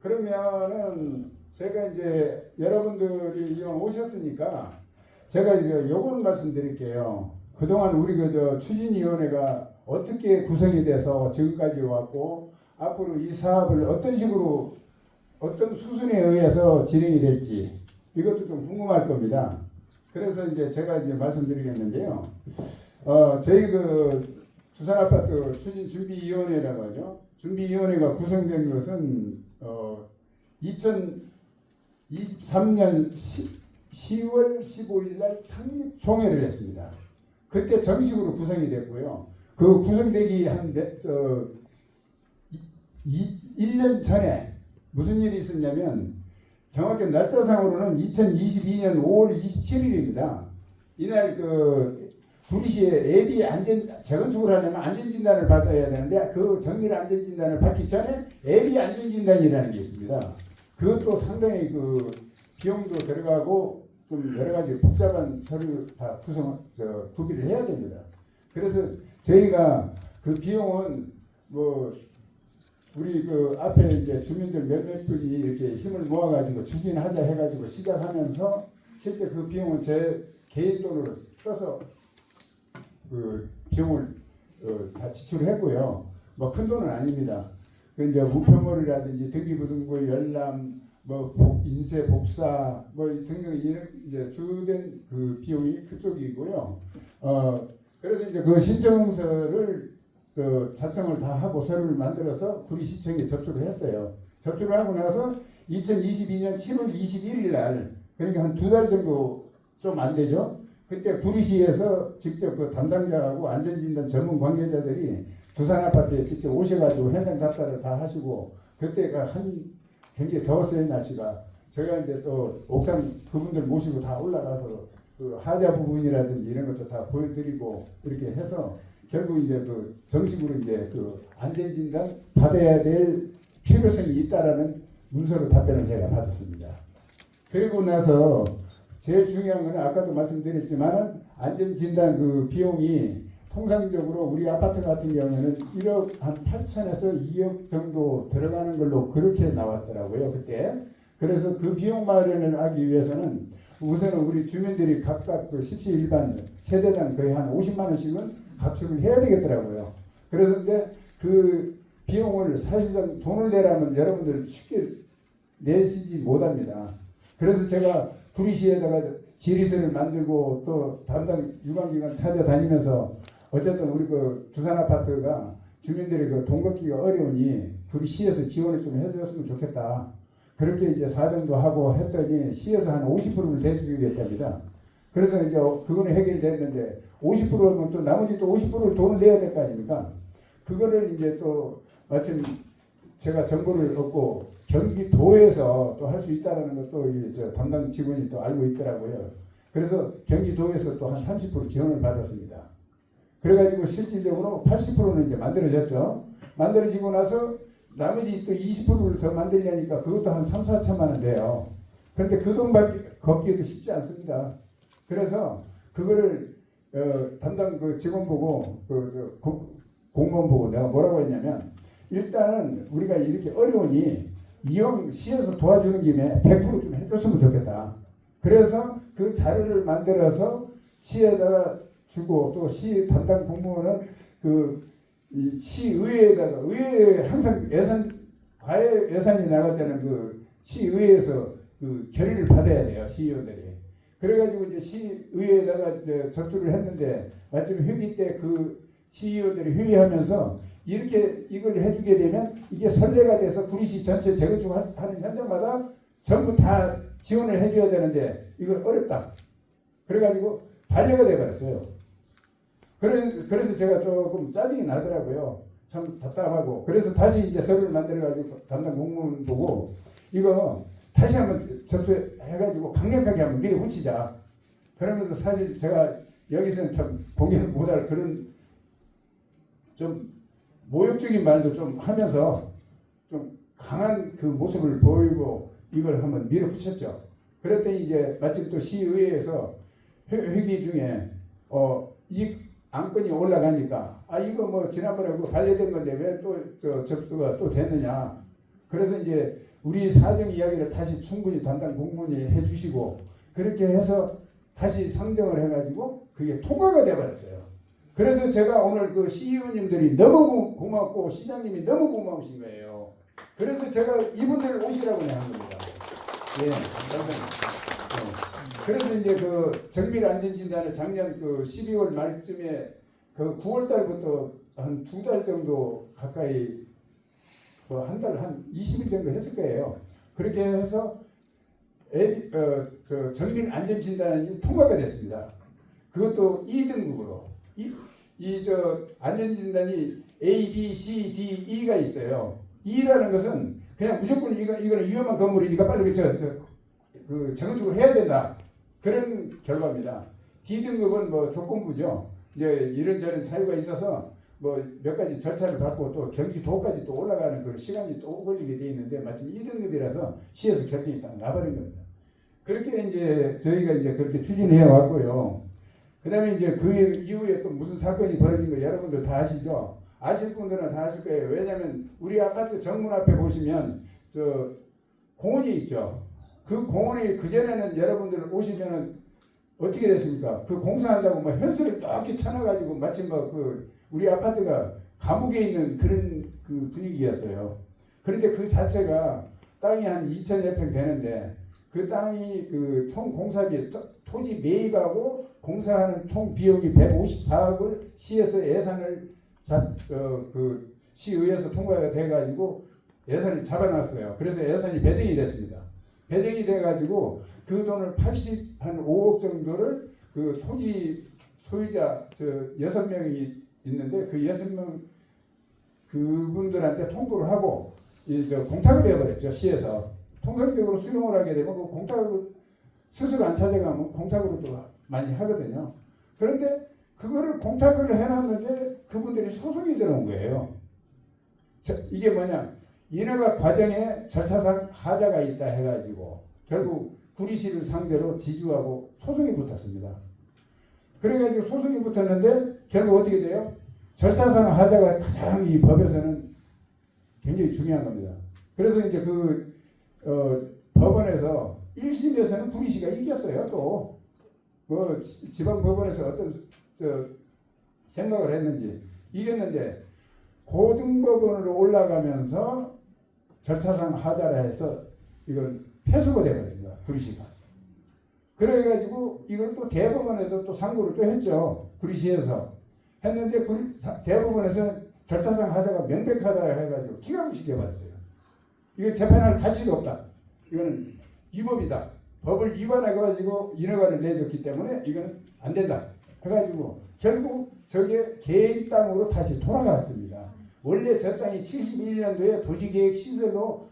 그러면은 제가 이제 여러분들이 이왕 오셨으니까 제가 이제 요거는 말씀드릴게요. 그동안 우리 그 추진위원회가 어떻게 구성이 돼서 지금까지 왔고 앞으로 이 사업을 어떤 식으로 어떤 수순에 의해서 진행이 될지 이것도 좀 궁금할 겁니다. 그래서 이제 제가 이제 말씀드리겠는데요. 저희 그 두산아파트 추진준비위원회라고 하죠. 준비위원회가 구성된 것은 2023년 10월 15일 날 창립 총회를 했습니다. 그때 정식으로 구성이 됐고요. 그 구성되기 한 1년 전에 무슨 일이 있었냐면 정확히 날짜상으로는 2022년 5월 27일입니다. 이날 그 구리시에 예비 안전 재건축을 하려면 안전진단을 받아야 되는데 그 정밀 안전진단을 받기 전에 예비 안전진단이라는 게 있습니다. 그것도 상당히 그 비용도 들어가고 좀 여러 가지 복잡한 서류 다 구비를 해야 됩니다. 그래서 저희가 그 비용은 뭐 우리 그 앞에 이제 주민들 몇몇 분이 이렇게 힘을 모아가지고 추진하자 해가지고 시작하면서 실제 그 비용은 제 개인 돈으로 써서 그 비용을 다 지출했고요. 뭐 큰 돈은 아닙니다. 그 이제 우편물이라든지 등기부등본 열람, 뭐 인쇄 복사, 뭐 등등 이제 주된 그 비용이 그쪽이고요. 그래서 이제 그 신청서를 작성을 다 하고 서류를 만들어서 구리시청에 접수를 했어요. 접수를 하고 나서 2022년 7월 21일 날 그러니까 한 2달 정도 좀 안 되죠. 그때 구리시에서 직접 그 담당자하고 안전진단 전문 관계자들이 두산아파트에 직접 오셔가지고 현장 답사를 다 하시고 그때가 굉장히 더웠어요 날씨가. 제가 이제 또 옥상 그분들 모시고 다 올라가서 그 하자 부분이라든지 이런 것도 다 보여드리고 이렇게 해서 결국 이제 그 정식으로 이제 그 안전진단 받아야 될 필요성이 있다라는 문서로 답변을 제가 받았습니다. 그리고 나서 제일 중요한 거는 아까도 말씀드렸지만 안전진단 그 비용이 통상적으로 우리 아파트 같은 경우에는 1억 한 8천에서 2억 정도 들어가는 걸로 그렇게 나왔더라고요 그때. 그래서 그 비용 마련을 하기 위해서는 우선은 우리 주민들이 각각 그 십시 일반 세대당 거의 한 50만 원씩은 가출을 해야 되겠더라고요. 그래서 근데 그 비용을 사실상 돈을 내라면 여러분들 쉽게 내시지 못합니다. 그래서 제가 구리시에다가 지리서를 만들고 또 담당 유관기관 찾아다니면서 어쨌든 우리 그 두산아파트가 주민들이 그 돈 걷기가 어려우니 구리시에서 지원을 좀 해줬으면 좋겠다. 그렇게 이제 사정도 하고 했더니 시에서 한 50%를 대주겠답니다. 그래서 이제 그거는 해결됐는데 50%면 또 나머지 또 50%를 돈을 내야 될 거 아닙니까? 그거를 이제 또 마침 제가 정보를 얻고 경기도에서 또 할 수 있다는 것도 이 담당 직원이 또 알고 있더라고요. 그래서 경기도에서 또 한 30% 지원을 받았습니다. 그래가지고 실질적으로 80%는 이제 만들어졌죠. 만들어지고 나서 나머지 또 20%를 더 만들려니까 그것도 한 3~4천만 원 돼요. 그런데 그 돈 걷기도 쉽지 않습니다. 그래서 그거를 담당 그 직원 보고 공무원 보고 내가 뭐라고 했냐면 일단은 우리가 이렇게 어려우니 이왕 시에서 도와주는 김에 100% 좀 해줬으면 좋겠다. 그래서 그 자료를 만들어서 시에다가 주고 또 시 담당 공무원은 그 시의회에다가 의회에 항상 과외 예산이 나갈 때는 그 시의회에서 그 결의를 받아야 돼요, 시의원들이. 그래가지고 이제 시의회에다가 이제 접수를 했는데 마침 회기 때 그 시의원들이 회의하면서 이렇게 이걸 해주게 되면 이게 선례가 돼서 구리시 전체 재건축하는 현장마다 전부 다 지원을 해줘야 되는데 이건 어렵다. 그래가지고 반려가 돼버렸어요. 그래서 제가 조금 짜증이 나더라고요. 참 답답하고. 그래서 다시 이제 서류를 만들어가지고 담당 공무원 보고 이거 다시 한번 접수해가지고 강력하게 한번 밀어붙이자. 그러면서 사실 제가 여기서는 참 공연을 못할 그런 좀 모욕적인 말도 좀 하면서 좀 강한 그 모습을 보이고 이걸 한번 밀어붙였죠. 그랬더니 이제 마침 또 시의회에서 회기 중에 이 안건이 올라가니까 이거 뭐 지난번에 그 반려된 건데 왜 또 접수가 또 됐느냐. 그래서 이제 우리 사정 이야기를 다시 충분히 담당 공무원이 해주시고 그렇게 해서 다시 상정을 해가지고 그게 통과가 돼버렸어요. 그래서 제가 오늘 그 시의원님들이 너무 고맙고 시장님이 너무 고마우신 거예요. 그래서 제가 이분들 오시라고 한 겁니다. 예, 그래서 이제 그 정밀 안전진단을 작년 그 12월 말쯤에 그 9월 달부터 한 2달 정도 가까이 한 달 한 20일 정도 했을 거예요. 그렇게 해서 그 정밀 안전진단이 통과가 됐습니다. 그것도 2등급으로 저 안전진단이 A, B, C, D, E가 있어요. E라는 것은 그냥 무조건 이거는 위험한 건물이니까 빨리 그 재건축을 해야 된다. 그런 결과입니다. D등급은 뭐 조건부죠. 이제 이런저런 사유가 있어서 뭐 몇 가지 절차를 밟고 또 경기도까지 또 올라가는 그 시간이 또 걸리게 돼 있는데 마침 2등급이라서 시에서 결정이 딱 나버린 겁니다. 그렇게 이제 저희가 이제 그렇게 추진해 왔고요. 그다음에 이제 그 이후에 또 무슨 사건이 벌어진 거 여러분들 다 아시죠? 아실 분들은 다 아실 거예요. 왜냐하면 우리 아파트 정문 앞에 보시면 저 공원이 있죠. 그 공원이 그전에는 여러분들 오시면은 어떻게 됐습니까? 그 공사한다고 막 현수를 이렇게 쳐놔가지고 마치 그 우리 아파트가 감옥에 있는 그런 그 분위기였어요. 그런데 그 자체가 땅이 한 2,000여 평 되는데 그 땅이 그 총 공사비 토지 매입하고 공사하는 총 비용이 154억을 시에서 예산을 그 시의회에서 통과가 돼가지고 예산을 잡아놨어요. 그래서 예산이 배정이 됐습니다. 배정이 돼가지고 그 돈을 85억 정도를 그 토지 소유자 6명이 있는데 그 6명 그분들한테 통보를 하고 공탁을 해버렸죠. 시에서 통상적으로 수용을 하게 되면 그 공탁을 스스로 안 찾아가면 공탁으로도 많이 하거든요. 그런데 그거를 공탁을 해놨는데 그분들이 소송이 들어온 거예요. 이게 뭐냐? 인허가 과정에 절차상 하자가 있다 해가지고 결국 구리시를 상대로 지주하고 소송이 붙었습니다. 그래가지고 소송이 붙었는데 결국 어떻게 돼요? 절차상 하자가 가장 이 법에서는 굉장히 중요한 겁니다. 그래서 이제 법원에서 1심에서는 구리시가 이겼어요. 또 지방법원에서 어떤 생각을 했는지 이겼는데 고등법원으로 올라가면서 절차상 하자라 해서 이건 패소가 되거든요. 구리시가. 그래가지고 이걸 또 대법원에도 또 상고를 또 했죠. 구리시에서 했는데 대법원에서 절차상 하자가 명백하다 해가지고 기각을 시켜버렸어요. 이거 재판할 가치가 없다. 이거는 위법이다. 법을 위반해가지고 인허가를 내줬기 때문에 이거는 안 된다. 해가지고 결국 저게 개인 땅으로 다시 돌아갔습니다. 원래 저 땅이 71년도에 도시계획 시설로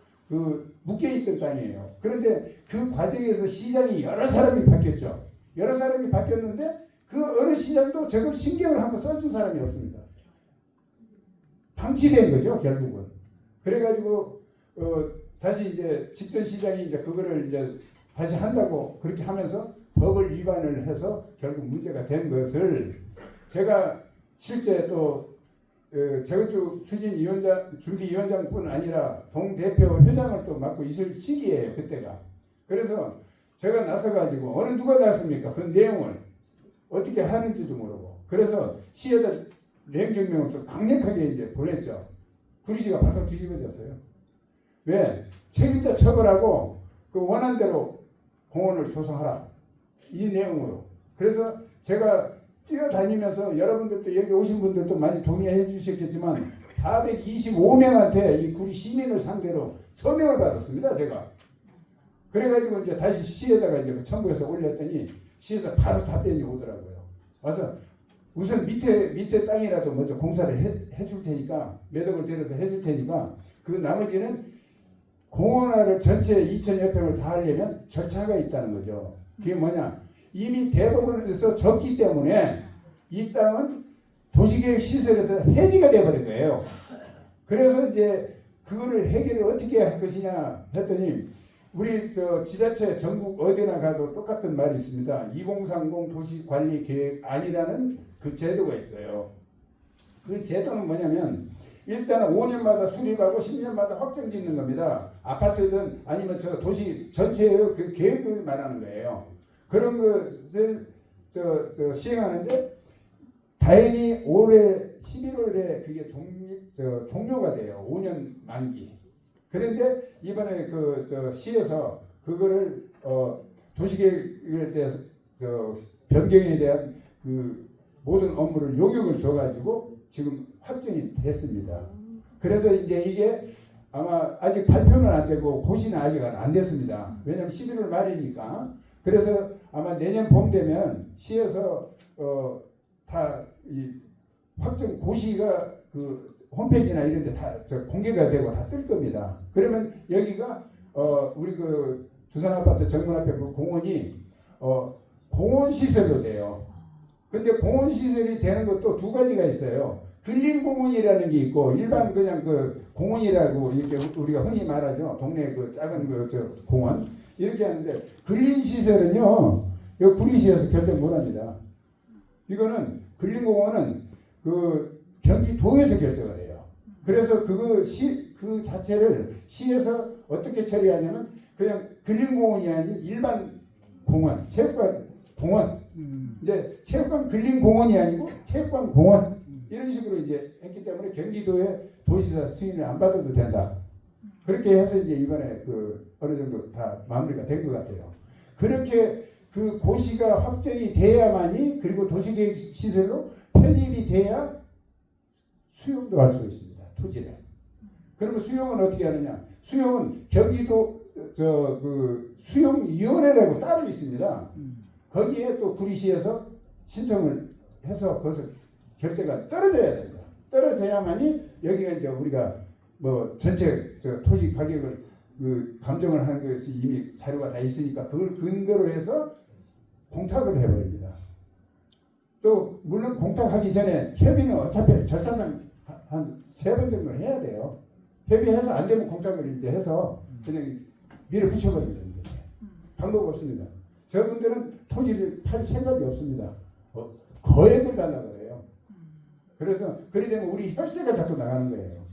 묶여있던 땅이에요. 그런데 그 과정에서 시장이 여러 사람이 바뀌었죠. 여러 사람이 바뀌었는데 그 어느 시장도 저걸 신경을 한번 써준 사람이 없습니다. 방치된 거죠, 결국은. 그래가지고 다시 이제 직전 시장이 이제 그거를 이제 다시 한다고 그렇게 하면서 법을 위반을 해서 결국 문제가 된 것을 제가 실제 또 재건축 추진위원장 준비위원장뿐 아니라 동대표 회장을 또 맡고 있을 시기예요, 그때가. 그래서 제가 나서가지고 어느 누가 나섭니까? 그 내용을 어떻게 하는지도 모르고 그래서 시에다 냉정명을 좀 강력하게 이제 보냈죠. 구리시가 발칵 뒤집어졌어요. 왜? 책임자 처벌하고 그 원한대로 공원을 조성하라. 이 내용으로. 그래서 제가 뛰어다니면서 여러분들도 여기 오신 분들도 많이 동의해 주셨겠지만 425명한테 이 구리 시민을 상대로 서명을 받았습니다. 제가. 그래가지고 이제 다시 시에다가 이제 첨부해서 올렸더니 시에서 바로 답변이 오더라고요. 와서 우선 밑에 땅이라도 먼저 공사를 해줄 테니까 몇 억을 들여서 해줄 테니까 그 나머지는 공원화를 전체 2,000여 평을 다 하려면 절차가 있다는 거죠. 그게 뭐냐? 이미 대법원에서 졌기 때문에 이 땅은 도시계획 시설에서 해지가 돼버린 거예요. 그래서 이제 그거를 해결을 어떻게 할 것이냐 했더니 우리 지자체 전국 어디나 가도 똑같은 말이 있습니다. 2030 도시관리계획안이라는 그 제도가 있어요. 그 제도는 뭐냐면 일단은 5년마다 수립하고 10년마다 확정 짓는 겁니다. 아파트든 아니면 저 도시 전체의 그 계획을 말하는 거예요. 그런 것을 시행하는데 다행히 올해 11월에 그게 종료가 돼요. 5년 만기. 그런데 이번에 시에서 그거를 도시계획에 대해서 변경에 대한 그 모든 업무를 용역을 줘가지고 지금 확정이 됐습니다. 그래서 이제 이게 아마 아직 발표는 안 되고 고시는 아직 안 됐습니다. 왜냐하면 11월 말이니까. 그래서 아마 내년 봄 되면 시에서 다 이 확정 고시가 그 홈페이지나 이런 데 다 공개가 되고 다 뜰 겁니다. 그러면 여기가 우리 그 두산아파트 정문 앞에 그 공원이 공원 시설로 돼요. 근데 공원 시설이 되는 것도 두 가지가 있어요. 근린 공원이라는 게 있고 일반 그냥 그 공원이라고 이렇게 우리가 흔히 말하죠. 동네 그 작은 공원 이렇게 하는데 근린 시설은요. 이 구리시에서 결정 못합니다. 이거는 근린 공원은 그 경기도에서 결정을 해요. 그래서 그 자체를 시에서 어떻게 처리하냐면 그냥 근린 공원이 아닌 일반 공원, 체육관 공원. 이제 체육관 근린 공원이 아니고 체육관 공원 이런 식으로 이제 했기 때문에 경기도의 도지사 승인을 안 받아도 된다. 그렇게 해서 이제 이번에 그 어느 정도 다 마무리가 된 것 같아요. 그렇게 그 고시가 확정이 돼야만이 그리고 도시계획 시설로 편입이 돼야 수용도 할 수 있습니다. 토지를. 그러면 수용은 어떻게 하느냐? 수용은 경기도 그 수용위원회라고 따로 있습니다. 거기에 또 구리시에서 신청을 해서 그것을 결제가 떨어져야 됩니다. 떨어져야만이 여기가 이제 우리가 뭐 전체 토지 가격을 그 감정을 하는 것이 이미 자료가 다 있으니까 그걸 근거로 해서 공탁을 해버립니다. 또 물론 공탁하기 전에 협의는 어차피 절차상 한 3번 정도는 해야 돼요. 협의해서 안 되면 공탁을 이제 해서 그냥 밀어붙여버리면 됩니다. 방법 없습니다. 저분들은 토지를 팔 생각이 없습니다. 거액을 달라고 그래요. 그래서 그래 되면 우리 혈세가 자꾸 나가는 거예요.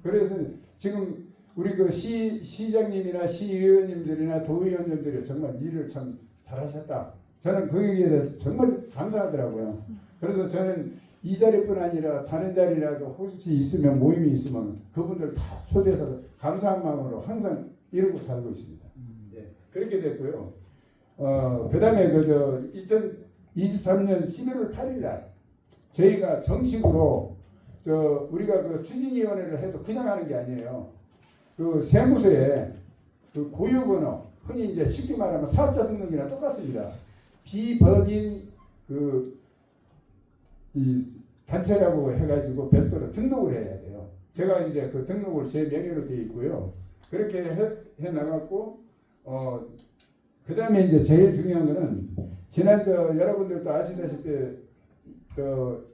그래서 지금 우리 그 시장님이나 시의원님들이나 도의원님들이 정말 일을 참 잘하셨다. 저는 거기에 대해서 정말 감사하더라고요. 그래서 저는 이 자리뿐 아니라 다른 자리라도 혹시 있으면 모임이 있으면 그분들 다 초대해서 감사한 마음으로 항상 이러고 살고 있습니다. 네, 그렇게 됐고요. 그 다음에 2023년 11월 8일 날 저희가 정식으로 우리가 그 추진위원회를 해도 그냥 하는 게 아니에요. 그 세무서에 그 고유번호, 흔히 이제 쉽게 말하면 사업자 등록이랑 똑같습니다. 비법인 이 단체라고 해가지고 별도로 등록을 해야 돼요. 제가 이제 그 등록을 제 명의로 되어 있고요. 그렇게 해 나갔고, 그 다음에 이제 제일 중요한 거는 지난 여러분들도 아시다시피 그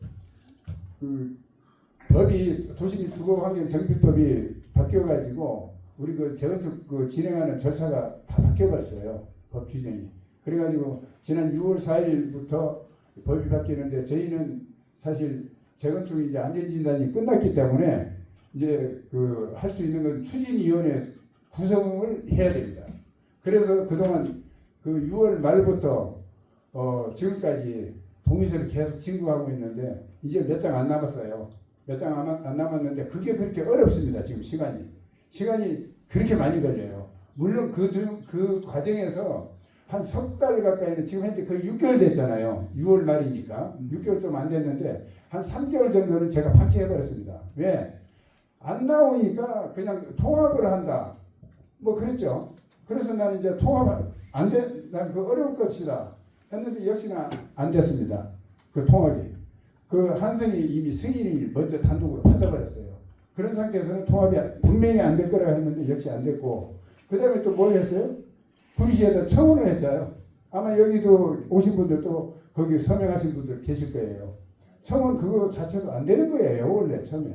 법이 도시및 주거환경정비법이 바뀌어가지고 우리 그 재건축 그 진행하는 절차가 다 바뀌어버렸어요. 법 규정이. 그래가지고 지난 6월 4일부터 법이 바뀌는데 저희는 사실 재건축 이제 안전진단이 끝났기 때문에 이제 그 할 수 있는 건 추진위원회 구성을 해야 됩니다. 그래서 그동안 그 6월 말부터 지금까지 동의서를 계속 진구하고 있는데 이제 몇 장 안 남았어요. 몇 장 안 남았는데 그게 그렇게 어렵습니다. 지금 시간이 그렇게 많이 걸려요. 물론 그 과정에서 한 석 달 가까이는 지금 현재 거의 6개월 됐잖아요. 6월 말이니까 6개월 좀 안 됐는데 한 3개월 정도는 제가 방치해버렸습니다. 왜? 안 나오니까 그냥 통합을 한다. 뭐 그랬죠. 그래서 나는 이제 통합 안 돼, 난 그 어려울 것이다 했는데 역시나 안 됐습니다. 그 통합이. 그 한성이 이미 승인이 먼저 단독으로 받아버렸어요. 그런 상태에서는 통합이 분명히 안 될 거라고 했는데 역시 안 됐고, 그 다음에 또 뭘 했어요? 구리시에다 청원을 했잖아요. 아마 여기도 오신 분들도 거기 서명하신 분들 계실 거예요. 청원 그거 자체도 안 되는 거예요. 원래 처음에.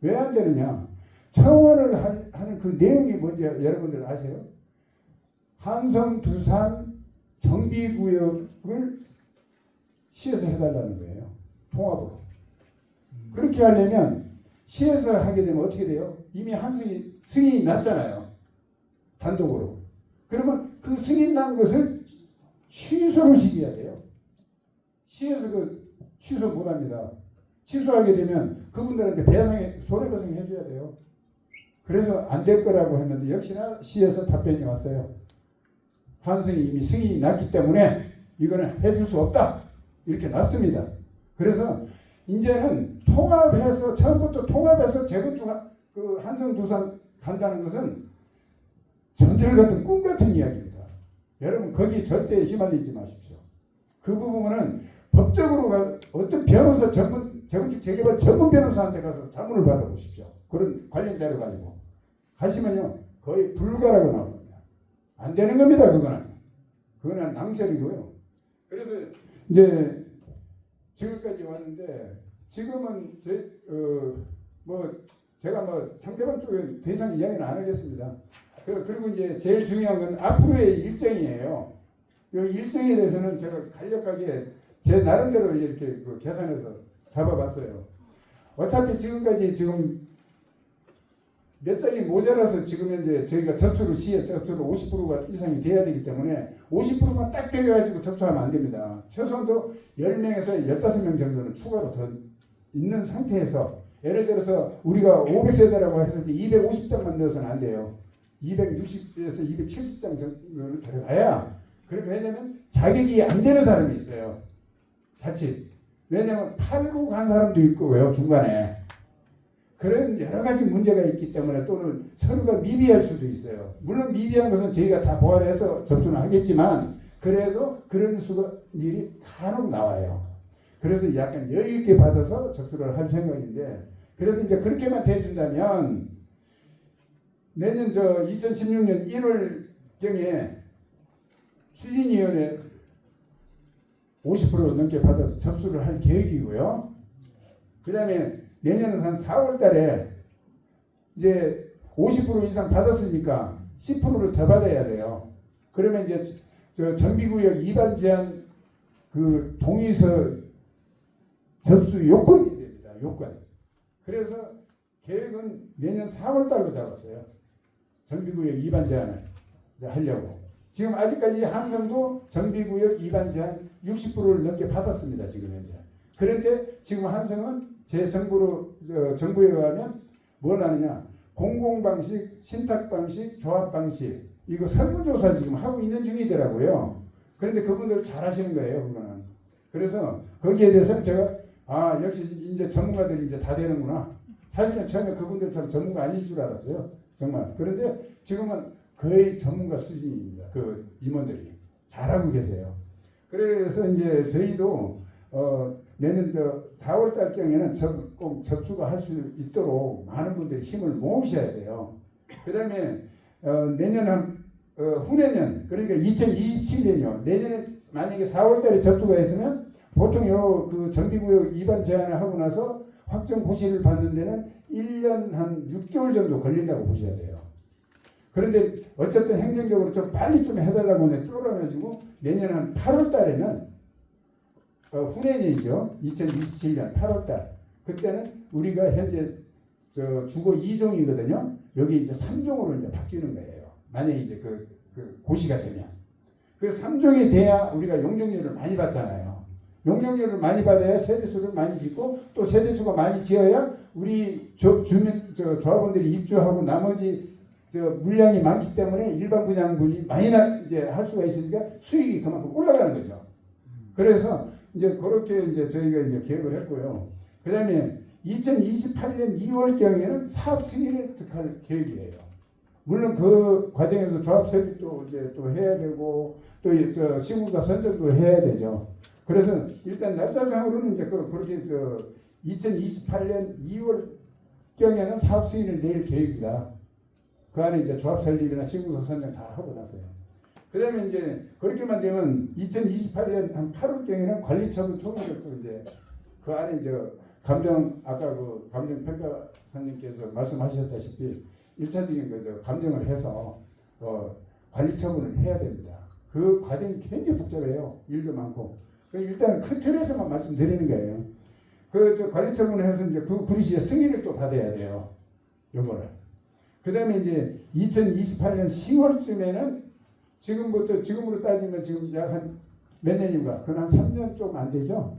왜 안 되느냐? 청원을 하는 그 내용이 뭔지 여러분들 아세요? 한성, 두산 정비구역을 시에서 해달라는 거예요. 통합으로. 그렇게 하려면 시에서 하게 되면 어떻게 돼요? 이미 한성이 승인이 났잖아요. 단독으로. 그러면 그 승인 난 것을 취소를 시켜야 돼요. 시에서 그 취소 못합니다. 취소하게 되면 그분들한테 손해배상 해줘야 돼요. 그래서 안 될 거라고 했는데 역시나 시에서 답변이 왔어요. 한성이 이미 승인이 났기 때문에 이거는 해줄 수 없다. 이렇게 났습니다. 그래서 이제는 통합해서 처음부터 통합해서 재건축 그 한성 두산 간다는 것은 전설 같은 꿈 같은 이야기입니다. 여러분 거기 절대 휘말리지 마십시오. 그 부분은 법적으로 어떤 변호사 재건축 재개발 전문 변호사한테 가서 자문을 받아보십시오. 그런 관련 자료 가지고 가시면요 거의 불가라고 나옵니다. 안 되는 겁니다. 그거는 낭설이고요. 그래서 이제 지금까지 왔는데 지금은 제가 뭐 상대방 쪽에 더 이상 이야기는 안 하겠습니다. 그리고 이제 제일 중요한 건 앞으로의 일정이에요. 이 일정에 대해서는 제가 간략하게 제 나름대로 이렇게 계산해서 잡아봤어요. 어차피 지금까지 지금 몇 장이 모자라서 지금 현재 저희가 시에 접수를 50%가 이상이 돼야 되기 때문에 50%만 딱 되어가지고 접수하면 안 됩니다. 최소한도 10명에서 15명 정도는 추가로 더 있는 상태에서 예를 들어서 우리가 500세대라고 했을 때 250장만 넣어서는 안 돼요. 260에서 270장 정도는 들어가야. 그리고 왜냐면 자격이 안 되는 사람이 있어요. 자칫. 왜냐면 팔고 간 사람도 있고요. 중간에. 그런 여러 가지 문제가 있기 때문에 또는 서류가 미비할 수도 있어요. 물론 미비한 것은 저희가 다 보완해서 접수는 하겠지만 그래도 그런 일이 간혹 나와요. 그래서 약간 여유 있게 받아서 접수를 할 생각인데 그래서 이제 그렇게만 돼준다면 내년 2016년 1월경에 추진위원회 50% 넘게 받아서 접수를 할 계획이고요. 그 다음에 내년은 한 4월 달에 이제 50% 이상 받았으니까 10%를 더 받아야 돼요. 그러면 이제 정비구역 위반 제한 그 동의서 접수 요건이 됩니다. 요건. 그래서 계획은 내년 4월 달로 잡았어요. 정비구역 위반 제한을 하려고. 지금 아직까지 한성도 정비구역 위반 제한 60%를 넘게 받았습니다. 지금 현재. 그런데 지금 한성은 제 정부에 가면 뭘 하느냐. 공공방식, 신탁방식, 조합방식 이거 설문조사 지금 하고 있는 중이더라고요. 그런데 그분들 잘 하시는 거예요. 그거는. 그래서 거기에 대해서는 제가 역시 이제 전문가들이 이제 다 되는구나. 사실은 처음에 그분들처럼 전문가 아닌 줄 알았어요. 정말. 그런데 지금은 거의 전문가 수준입니다. 그 임원들이 잘하고 계세요. 그래서 이제 저희도 내년 4월 달경에는 꼭 접수가 할 수 있도록 많은 분들이 힘을 모으셔야 돼요. 그 다음에 내년 후내년 그러니까 2027년이요. 내년에 만약에 4월 달에 접수가 했으면 보통 그 정비구역 위반 제한을 하고 나서 확정 고시를 받는 데는 1년 한 6개월 정도 걸린다고 보셔야 돼요. 그런데 어쨌든 행정적으로 좀 빨리 좀 해달라고 쪼라가지고 내년 한 8월 달에는 후내년이죠. 2027년 8월 달. 그때는 우리가 현재 주거 2종이거든요. 여기 이제 3종으로 이제 바뀌는 거예요. 만약에 이제 그 고시가 되면. 그 3종이 돼야 우리가 용적률을 많이 받잖아요. 용적률을 많이 받아야 세대수를 많이 짓고 또 세대수가 많이 지어야 우리 조합원들이 입주하고 나머지 물량이 많기 때문에 일반 분양분이 많이 이제 할 수가 있으니까 수익이 그만큼 올라가는 거죠. 그래서 이제 그렇게 이제 저희가 이제 계획을 했고요. 그다음에 2028년 2월경에는 사업 승인을 득할 계획이에요. 물론 그 과정에서 조합 설립도 이제 또 해야 되고 또 시공사 선정도 해야 되죠. 그래서 일단 날짜상으로는 이제 그렇게 2028년 2월경에는 사업 승인을 낼 계획이다. 그 안에 이제 조합 설립이나 시공사 선정 다 하고 나서요. 그다음에 이제 그렇게만 되면 2028년 한 8월경에는 관리처분 총회도 이제 그 안에 이제 아까 그 감정평가사님께서 말씀하셨다시피 1차적인 감정을 해서 관리처분을 해야 됩니다. 그 과정이 굉장히 복잡해요. 일도 많고. 일단 큰 틀에서만 말씀드리는 거예요. 관리처분을 해서 이제 그 구리시의 승인을 또 받아야 돼요. 요거를. 그 다음에 이제 2028년 10월쯤에는 지금으로 따지면 지금 약 한 몇 년인가? 그건 한 3년 좀 안 되죠?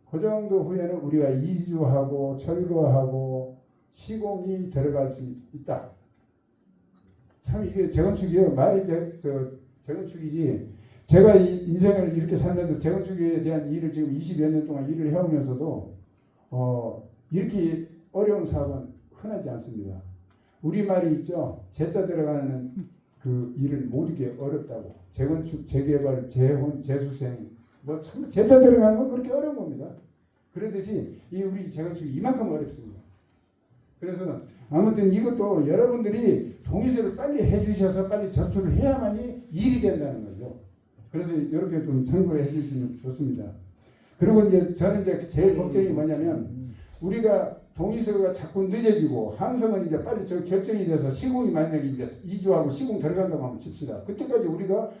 그 정도 후에는 우리가 이주하고 철거하고 시공이 들어갈 수 있다. 참 이게 재건축이요. 말이 재건축이지. 제가 이 인생을 이렇게 살면서 재건축에 대한 일을 지금 20여 년 동안 일을 해오면서도 이렇게 어려운 사업은 흔하지 않습니다. 우리말이 있죠. 재자 들어가는 그 일을 모르게 어렵다고. 재건축, 재개발, 재혼, 재수생 참 재자 들어가는 건 그렇게 어려운 겁니다. 그러듯이 우리 재건축이 이만큼 어렵습니다. 그래서 아무튼 이것도 여러분들이 동의서를 빨리 해주셔서 빨리 접수를 해야만이 일이 된다는 거죠. 그래서 이렇게 좀 참고해 주시면 좋습니다. 그리고 이제 저는 이제 제일 걱정이 뭐냐면 우리가 동의서가 자꾸 늦어지고 항성은 이제 빨리 결정이 돼서 시공이 만약에 이제 이주하고 시공 들어간다고 하면 칩시다. 그때까지 우리가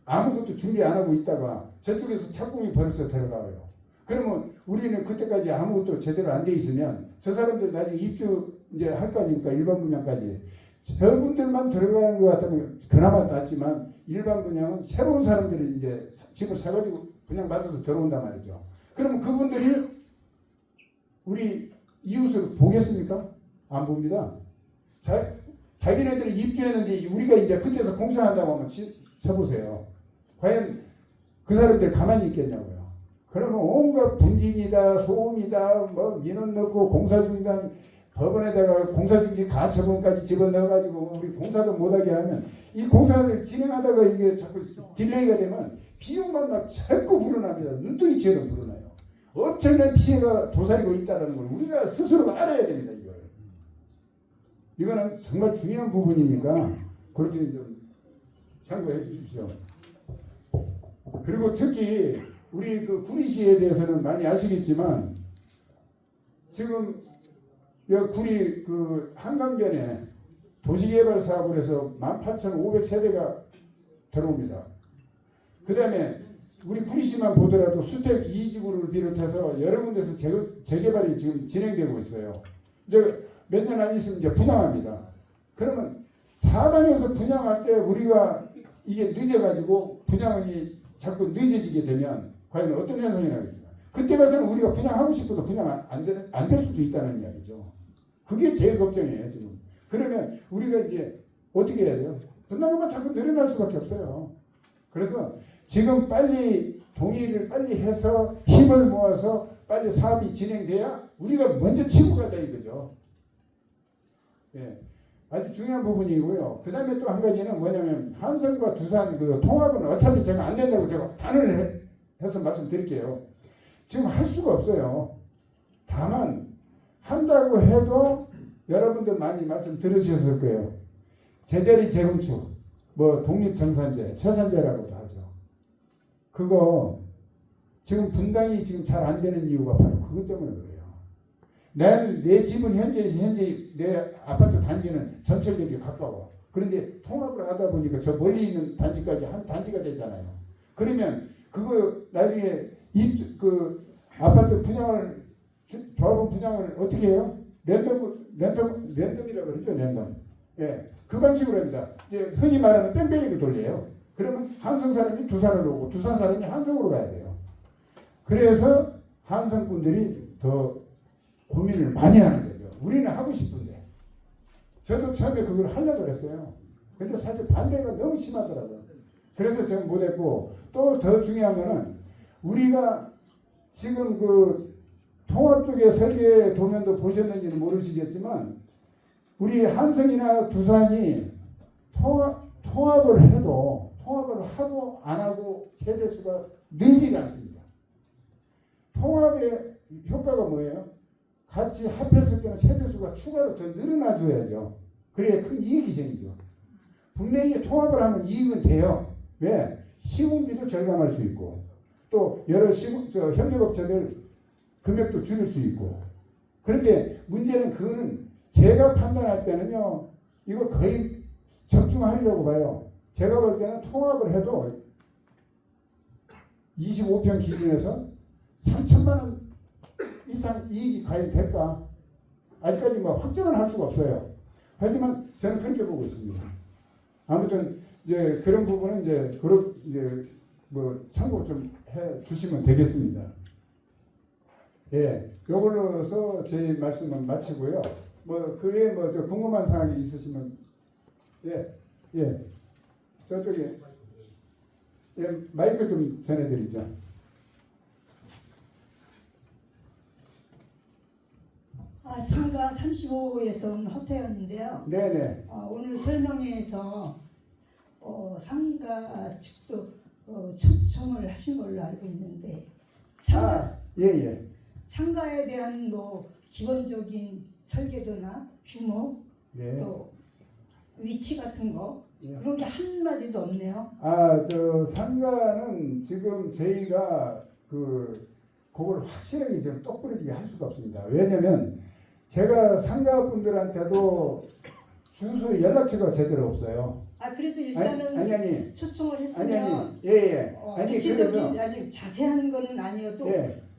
아무것도 준비 안 하고 있다가 저쪽에서 착공이 벌써 들어가요. 그러면 우리는 그때까지 아무것도 제대로 안 돼 있으면 저 사람들 나중에 입주 이제 할 거 아닙니까? 일반 분양까지. 저분들만 들어가는 것 같다면 그나마 낫지만 일반 분양은 새로운 사람들이 이제 집을 사가지고 분양 받아서 들어온단 말이죠. 그러면 그분들이 우리 이웃을 보겠습니까? 안 봅니다. 자기네들이 입주했는데 우리가 이제 그때서 공사한다고 하면 쳐보세요. 과연 그 사람들 가만히 있겠냐고요. 그러면 온갖 분진이다, 소음이다, 뭐 민원 넣고 공사 중단 법원에다가 공사 중지 가처분까지 집어넣어가지고 우리 공사도 못하게 하면 이 공사를 진행하다가 이게 자꾸 딜레이가 되면 비용만 막 자꾸 불어납니다. 눈등이 채로 불어나요. 엄청난 피해가 도사리고 있다는 걸 우리가 스스로가 알아야 됩니다. 이거는 정말 중요한 부분이니까 그렇게 좀 참고해 주십시오. 그리고 특히 우리 그 구리시에 대해서는 많이 아시겠지만 지금 구리 그 한강변에 도시개발 사업을 해서 18,500세대가 들어옵니다. 그 다음에 우리 구리시만 보더라도 수택 2지구를 비롯해서 여러 군데서 재개발이 지금 진행되고 있어요. 이제 몇 년 안 있으면 이제 분양합니다. 그러면 사방에서 분양할 때 우리가 이게 늦어가지고 분양이 자꾸 늦어지게 되면 과연 어떤 현상이 나겠습니까? 그때 가서는 우리가 분양하고 싶어도 분양 안 될 수도 있다는 이야기죠. 그게 제일 걱정이에요 지금. 그러면 우리가 이제 어떻게 해야 돼요? 분양만 자꾸 늘어날 수밖에 없어요. 그래서 지금 빨리 동의를 빨리 해서 힘을 모아서 빨리 사업이 진행돼야 우리가 먼저 치고 가자 이거죠. 예, 아주 중요한 부분이고요. 그 다음에 또 한 가지는 뭐냐면 한성과 두산 그 통합은 어차피 제가 안 된다고 제가 단언을 해서 말씀드릴게요. 지금 할 수가 없어요. 다만 한다고 해도 여러분들 많이 말씀 들으셨을 거예요. 제자리 재건축, 뭐 독립정산제, 처산제라고도 하죠. 그거 지금 분당이 지금 잘 안 되는 이유가 바로 그것 때문에 그래요. 내 집은 현재 내 아파트 단지는 전철역에 가까워. 그런데 통합을 하다 보니까 저 멀리 있는 단지까지 한 단지가 됐잖아요. 그러면 그거 나중에 그 아파트 분양을 조합원 분양을 어떻게 해요? 랜덤이라고 그러죠. 랜덤. 예, 그 방식으로 합니다. 이제 흔히 말하는 뺑뺑이를 돌려요. 그러면 한성 사람이 두산으로 오고 두산 사람이 한성으로 가야 돼요. 그래서 한성분들이 더 고민을 많이 하는 거죠. 우리는 하고 싶은데 저도 처음에 그걸 하려고 그랬어요. 근데 사실 반대가 너무 심하더라고요. 그래서 저는 못했고, 또 더 중요한 거는 우리가 지금 그 통합 쪽의 설계 도면도 보셨는지는 모르시겠지만 우리 한성이나 두산이 통합을 하고 안 하고 세대수가 늘지 않습니다. 통합의 효과가 뭐예요? 같이 합했을 때는 세대수가 추가로 더 늘어나 줘야죠. 그래야 큰 이익이 생기죠. 분명히 통합을 하면 이익은 돼요. 왜? 시공비도 절감할 수 있고 또 여러 협력업체들 금액도 줄일 수 있고. 그런데 문제는 그거는 제가 판단할 때는요, 이거 거의 적중하려고 봐요. 제가 볼 때는 통합을 해도 25평 기준에서 3천만 원 이상 이익이 과연 될까? 아직까지 뭐 확정은 할 수가 없어요. 하지만 저는 그렇게 보고 있습니다. 아무튼 이제 그런 부분은 이제 뭐 참고 좀 해 주시면 되겠습니다. 예, 요걸로서 제 말씀은 마치고요. 뭐 그 외에 뭐 저 궁금한 사항이 있으시면 예 저쪽에 마이크 좀 전해드리죠. 상가 35호에서 온 허태현인데요. 네네. 오늘 설명회에서 상가 측도 초청을 하신 걸로 알고 있는데 예. 상가에 대한 뭐 기본적인 설계도나 규모 네. 또 위치 같은 거 예. 그런 게 한마디도 없네요. 저 상가는 지금 저희가 그걸 확실하게 지금 똑부러지게 할 수가 없습니다. 왜냐면 제가 상가분들한테도 주소 연락처가 제대로 없어요. 그래도 일단은 아니. 초청을 했으면 예. 구체적인 아니 자세한 거는 아니어도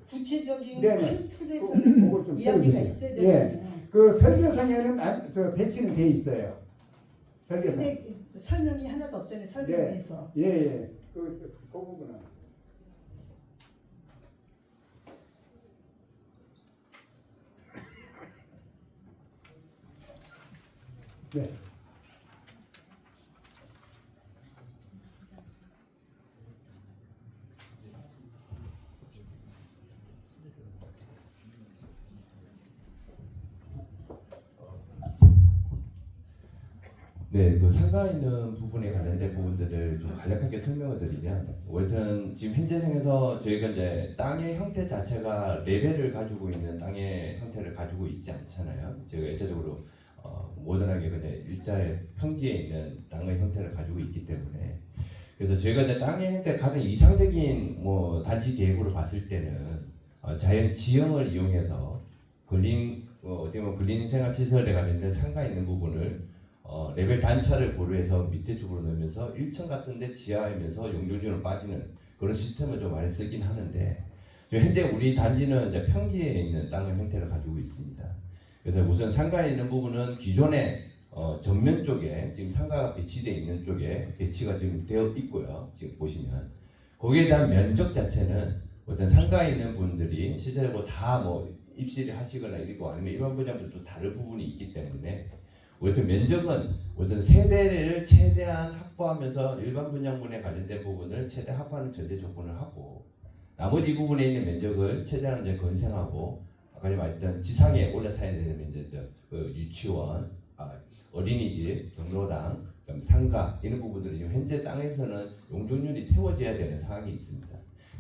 구체적인 네네. 한 틀에서 그걸 좀 이야기가 써주세요. 있어야 되잖아요. 그 설계상에는 저 배치는 돼 있어요. 설계상. 근데 설명이 하나도 없잖아요. 설명에서. 예. 그 부분은. 네. 네, 그 상가에 있는 부분에 관련된 부분들을 좀 간략하게 설명을 드리면, 하여튼 지금 현재 상에서 저희가 이제 땅의 형태 자체가 레벨을 가지고 있는 땅의 형태를 가지고 있지 않잖아요. 저희가 일차적으로 모던하게 그냥 일자의 평지에 있는 땅의 형태를 가지고 있기 때문에, 그래서 저희가 이제 땅의 형태 가장 이상적인 뭐 단지 계획으로 봤을 때는 자연 지형을 이용해서 어떻게 보면 근린 생활 시설에 관련된 상가 있는 부분을 레벨 단차를 고려해서 밑에 쪽으로 넣으면서 1층 같은데 지하이면서 용적률은 빠지는 그런 시스템을 좀 많이 쓰긴 하는데, 현재 우리 단지는 이제 평지에 있는 땅의 형태를 가지고 있습니다. 그래서 우선 상가에 있는 부분은 기존에 정면 쪽에 지금 상가가 배치되어 있는 쪽에 배치가 지금 되어 있고요. 지금 보시면 거기에 대한 면적 자체는 어떤 상가에 있는 분들이 실제로 다 뭐 입시를 하시거나 이러고 아니면 일반 분야분도 다른 부분이 있기 때문에 어떤 면적은 우선 세대를 최대한 확보하면서 일반 분양분에 관련된 부분을 최대 확보하는 전제 조건을 하고, 나머지 부분에 있는 면적을 최대한 이제 건생하고, 아까 말했던 지상에 올라타야 되는 면적들, 유치원, 어린이집, 경로당, 상가 이런 부분들이 지금 현재 땅에서는 용적률이 태워져야 되는 상황이 있습니다.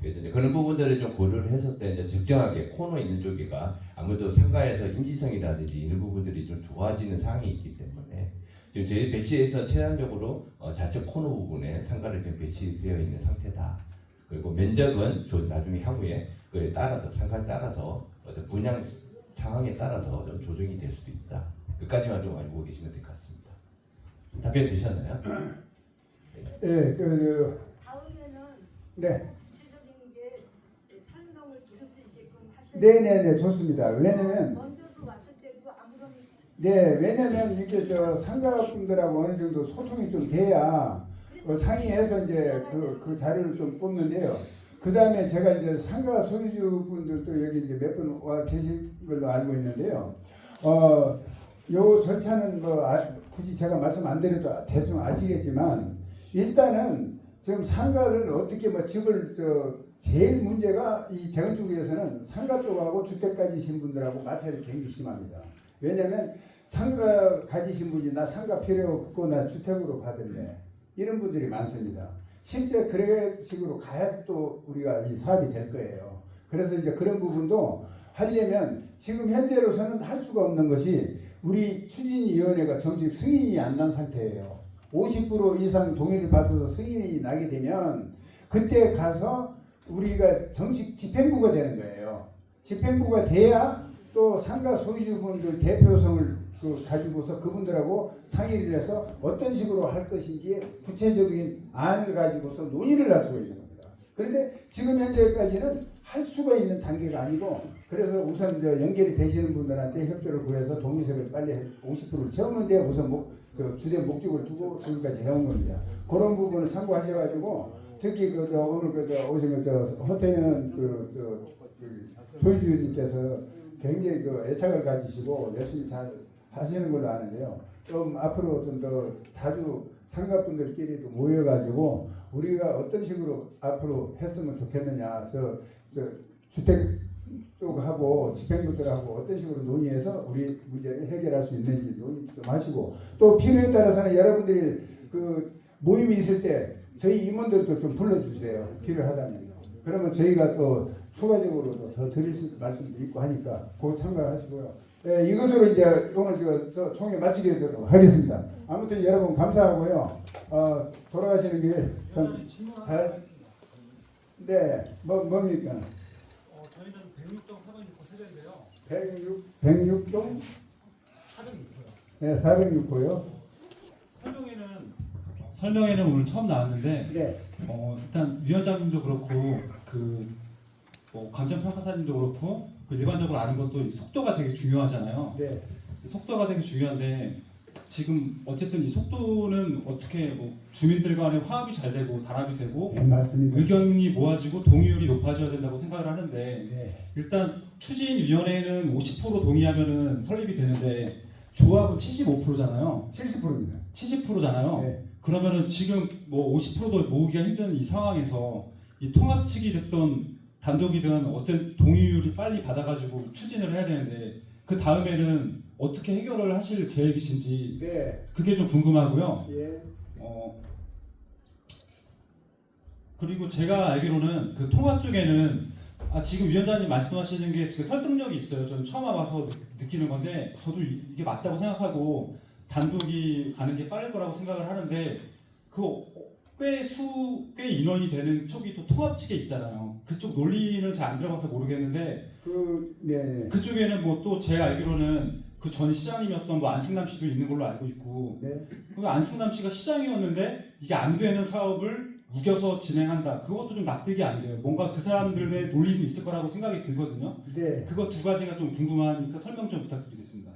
그래서 이제 그런 부분들을 좀 고려를 했을 때 이제 적정하게 코너 있는 쪽이가 아무래도 상가에서 인지성이라든지 이런 부분들이 좀 좋아지는 상황이 있기 때문에 지금 저희 배치에서 최단적으로 좌측 코너 부분에 상가를 지금 배치되어 있는 상태다. 그리고 면적은 나중에 향후에 그에 따라서 상가에 따라서 어떤 분양 상황에 따라서 좀 조정이 될 수도 있다. 끝까지만 좀 알고 계시면 될 것 같습니다. 답변 되셨나요? 네, 다음에는 네. 구체적인 게 설명을 들을 수 있게끔 하셔야 네네네, 좋습니다. 왜냐면 먼저도 왔을 때도 아무런 왜냐면 이게 상가분들하고 어느 정도 소통이 좀 돼야 상의해서 이제 그 자료를 좀 뽑는데요. 그 다음에 제가 이제 상가 소유주분들도 여기 이제 몇 분 와 계신 걸로 알고 있는데요. 요 절차는 뭐 굳이 제가 말씀 안 드려도 대충 아시겠지만 일단은 지금 상가를 어떻게 뭐 집을 제일 문제가 이 재건축에서는 상가 쪽하고 주택 가지신 분들하고 마찰이 굉장히 심합니다. 왜냐하면 상가 가지신 분이 나 상가 필요 없고 나 주택으로 받을래 이런 분들이 많습니다. 실제 그런 식으로 가야 또 우리가 이 사업이 될 거예요. 그래서 이제 그런 부분도 하려면 지금 현재로서는 할 수가 없는 것이 우리 추진위원회가 정식 승인이 안 난 상태예요. 50% 이상 동의를 받아서 승인이 나게 되면 그때 가서 우리가 정식 집행부가 되는 거예요. 집행부가 돼야 또 상가 소유주분들 대표성을 가지고서 그분들하고 상의를 해서 어떤 식으로 할 것인지 구체적인 안을 가지고서 논의를 할 수가 있는 겁니다. 그런데 지금 현재까지는 할 수가 있는 단계가 아니고 그래서 우선 연결이 되시는 분들한테 협조를 구해서 동의석을 빨리 50%를 채우는 데 우선 주된 목적을 두고 지금까지 해온 겁니다. 그런 부분을 참고하셔가지고 특히 오늘 오신 허태현 소유주님께서 굉장히 애착을 가지시고 열심히 잘 하시는 걸로 아는데요. 좀 앞으로 좀 더 자주 상가분들끼리도 모여가지고 우리가 어떤 식으로 앞으로 했으면 좋겠느냐. 주택 쪽하고 집행부들하고 어떤 식으로 논의해서 우리 문제를 해결할 수 있는지 논의 좀 하시고 또 필요에 따라서는 여러분들이 모임이 있을 때 저희 임원들도 좀 불러주세요. 필요하다면. 그러면 저희가 또 추가적으로 더 드릴 말씀도 있고 하니까 그거 참가하시고요. 예, 이것으로 이제 오늘 저 총회 마치게 되도록 하겠습니다. 아무튼 여러분 감사하고요. 돌아가시는 길 좀 잘. 네, 뭡니까? 저희는 106동 406호 세대인데요. 106동 406호요. 네, 406호요. 설명회는 오늘 처음 나왔는데 네. 일단 위원장님도 그렇고 감정평가사님도 그렇고 일반적으로 아는 것도 속도가 되게 중요하잖아요. 네. 속도가 되게 중요한데 지금 어쨌든 이 속도는 어떻게 주민들 간의 화합이 잘 되고 단합이 되고 네, 맞습니다. 의견이 모아지고 동의율이 높아져야 된다고 생각을 하는데 네. 일단 추진위원회는 50% 동의하면은 설립이 되는데 조합은 75%잖아요. 70%입니다. 70%잖아요. 네. 그러면은 지금 50%도 모으기가 힘든 이 상황에서 이 통합 측이 됐던 단독이든 어떤 동의율이 빨리 받아가지고 추진을 해야 되는데 그 다음에는 어떻게 해결을 하실 계획이신지 네. 그게 좀 궁금하고요. 예. 그리고 제가 알기로는 그 통합 쪽에는 지금 위원장님 말씀하시는 게 되게 설득력이 있어요. 저는 처음 와봐서 느끼는 건데 저도 이게 맞다고 생각하고 단독이 가는 게 빠를 거라고 생각을 하는데 꽤 인원이 되는 쪽이 또 통합 측에 있잖아요. 그쪽 논리는 잘 안 들어가서 모르겠는데 네. 그쪽에는 또 제가 알기로는 그 전 시장이었던 안승남 씨도 있는 걸로 알고 있고 네. 그 안승남 씨가 시장이었는데 이게 안 되는 사업을 우겨서 진행한다. 그것도 좀 납득이 안 돼요. 뭔가 그 사람들의 논리도 있을 거라고 생각이 들거든요. 네. 그거 두 가지가 좀 궁금하니까 설명 좀 부탁드리겠습니다.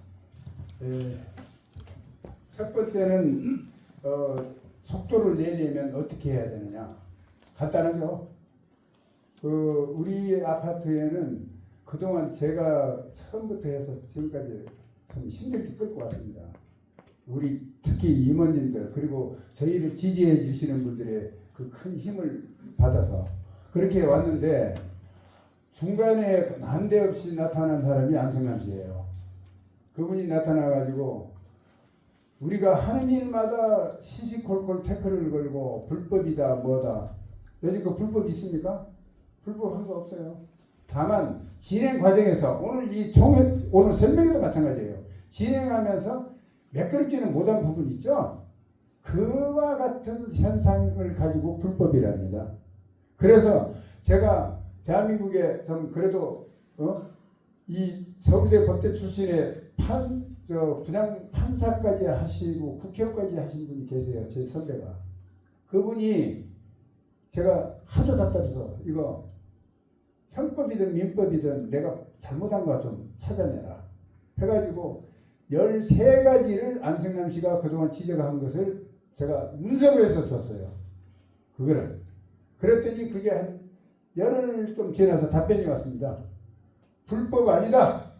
첫 번째는 속도를 내려면 어떻게 해야 되느냐. 간단하죠. 우리 아파트에는 그동안 제가 처음부터 해서 지금까지 참 힘들게 끌고 왔습니다. 우리 특히 임원님들 그리고 저희를 지지해 주시는 분들의 그 큰 힘을 받아서 그렇게 왔는데 중간에 난데없이 나타난 사람이 안승남 씨예요. 그분이 나타나가지고 우리가 하는 일마다 시시콜콜 태클을 걸고 불법이다 뭐다. 요즘 그 불법 있습니까? 불법한 거 없어요. 다만 진행 과정에서 오늘 이 총회 오늘 설명회도 마찬가지예요. 진행하면서 매끄럽지는 못한 부분 있죠. 그와 같은 현상을 가지고 불법이랍니다. 그래서 제가 대한민국에 좀 그래도 이 서울대 법대 출신의 부장 판사까지 하시고 국회의원까지 하신 분이 계세요. 제 선배가. 그분이 제가 하도 답답해서 이거 형법이든 민법이든 내가 잘못한 거 좀 찾아내라 해가지고 13가지를 안승남 씨가 그동안 지적한 것을 제가 문서로 해서 줬어요. 그거를. 그랬더니 그게 한 열흘 좀 지나서 답변이 왔습니다. 불법 아니다.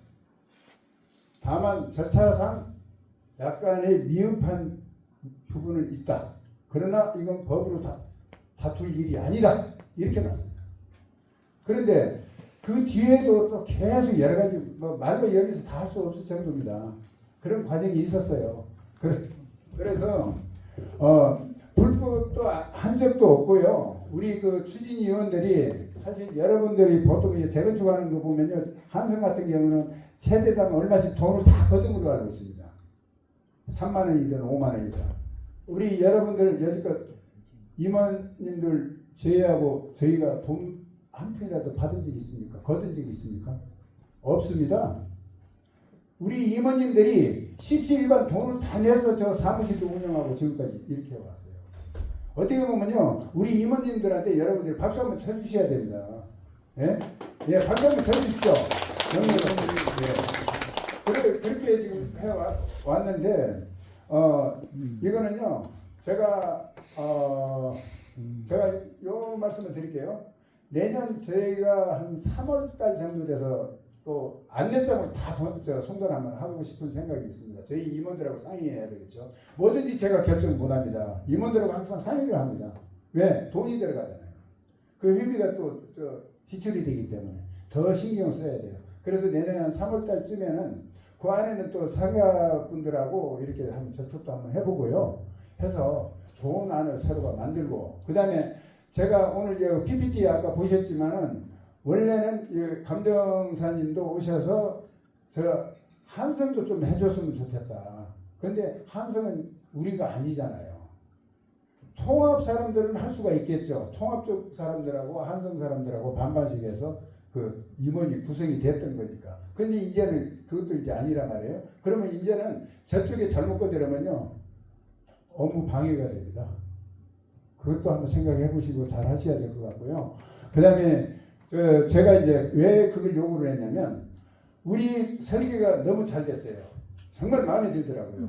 다만 절차상 약간의 미흡한 부분은 있다. 그러나 이건 법으로 다툴 일이 아니다. 이렇게 났습니다. 그런데 그 뒤에도 또 계속 여러 가지 뭐 말로 여기서 다 할 수 없을 정도입니다. 그런 과정이 있었어요. 그래서 불법도 한 적도 없고요. 우리 그 추진위원들이 사실 여러분들이 보통 재건축하는 거 보면요, 한성 같은 경우는 세대당 얼마씩 돈을 다 거둔 걸로 알고 있습니다. 3만 원이든 5만 원이든. 우리 여러분들 여지껏 임원님들 제외하고 저희가 돈 한 푼이라도 받은 적이 있습니까? 거둔 적이 있습니까? 없습니다. 우리 임원님들이 십시일반 돈을 다 내서 저 사무실도 운영하고 지금까지 이렇게 해왔어요. 어떻게 보면요, 우리 임원님들한테 여러분들 박수 한번 쳐주셔야 됩니다. 예? 예, 박수 한번 쳐주십시오. 예. 그렇게 지금 해왔는데, 이거는요, 제가 요 말씀을 드릴게요. 내년 저희가 한 3월달 정도 돼서 또 안내장을 다 송달 한번 하고 싶은 생각이 있습니다. 저희 임원들하고 상의해야 되겠죠. 뭐든지 제가 결정 못합니다. 임원들하고 항상 상의를 합니다. 왜? 돈이 들어가잖아요. 그 회비가 또 지출이 되기 때문에 더 신경을 써야 돼요. 그래서 내년 한 3월달쯤에는 그 안에는 또 상가분들하고 이렇게 한번 접촉도 한번 해보고요. 해서 좋은 안을 서로가 만들고, 그 다음에 제가 오늘 PPT 아까 보셨지만은 원래는 감정사님도 오셔서 저 한성도 좀 해줬으면 좋겠다. 근데 한성은 우리가 아니잖아요. 통합 사람들은 할 수가 있겠죠. 통합 쪽 사람들하고 한성 사람들하고 반반씩 해서 그 임원이 구성이 됐던 거니까. 근데 이제는 그것도 이제 아니란 말이에요. 그러면 이제는 저쪽에 잘못 건드리면요, 업무 방해가 됩니다. 그것도 한번 생각해 보시고 잘 하셔야 될 것 같고요. 그 다음에 제가 이제 왜 그걸 요구를 했냐면, 우리 설계가 너무 잘 됐어요. 정말 마음에 들더라고요.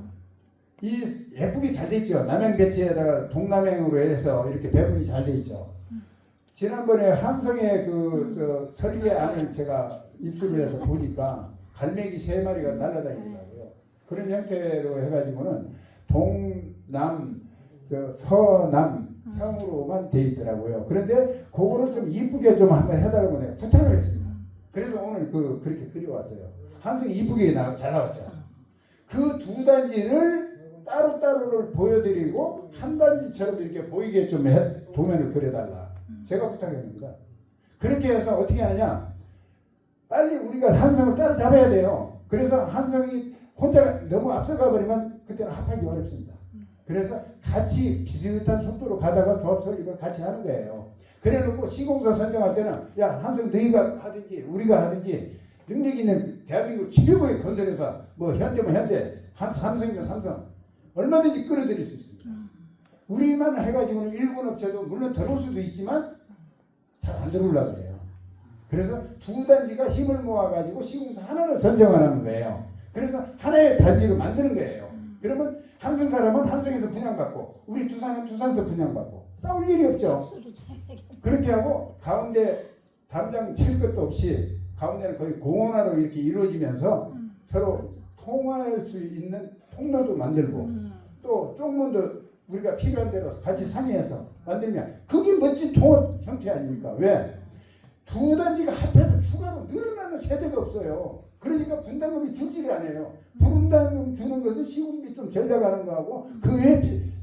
이 예쁘게 잘 돼 있죠. 남양 배치에다가 동남양으로 해서 이렇게 배분이 잘 돼 있죠. 지난번에 한성의 설계안을 제가 입수를 해서 보니까 갈매기 3마리가 날아다니더라고요. 그런 형태로 해가지고는 동남, 서남 형으로만 돼 있더라고요. 그런데 그거를 좀 이쁘게 좀 한번 해달라고 내가 부탁을 했습니다. 그래서 오늘 그렇게 그려왔어요. 한성이 이쁘게 잘 나왔죠. 그 두 단지를 따로따로를 보여드리고 한 단지처럼 이렇게 보이게 좀 도면을 그려달라. 제가 부탁했습니다. 그렇게 해서 어떻게 하냐, 빨리 우리가 한성을 따라잡아야 돼요. 그래서 한성이 혼자 너무 앞서가 버리면 그때는 합하기 어렵습니다. 그래서 같이 비슷한 속도로 가다가 조합 설립을 같이 하는 거예요. 그래 놓고 시공사 선정할 때는 야, 한성 너희가 하든지 우리가 하든지 능력 있는 대한민국 최고의 건설회사, 뭐 현대면 현대, 삼성이면 삼성, 얼마든지 끌어들일 수 있습니다. 우리만 해가지고는 일군 업체도 물론 들어올 수도 있지만 잘 안 들어오려고 해요. 그래서 두 단지가 힘을 모아가지고 시공사 하나를 선정하는 거예요. 그래서 하나의 단지를 만드는 거예요. 그러면 한성 사람은 한성에서 분양받고 우리 두산은 두산에서 분양받고 싸울 일이 없죠. 그렇게 하고 가운데 담장 칠 것도 없이 가운데는 거의 공원화로 이렇게 이루어지면서 서로 통화할 수 있는 통로도 만들고 또 쪽문도 우리가 필요한 대로 같이 상의해서 만들면 그게 멋진 통합 형태 아닙니까? 왜? 두 단지가 합해도 추가로 늘어나는 세대가 없어요. 그러니까 분담금이 줄지를 않아요. 분담금 주는 것은 시공비 좀 절약하는 거하고 그 외에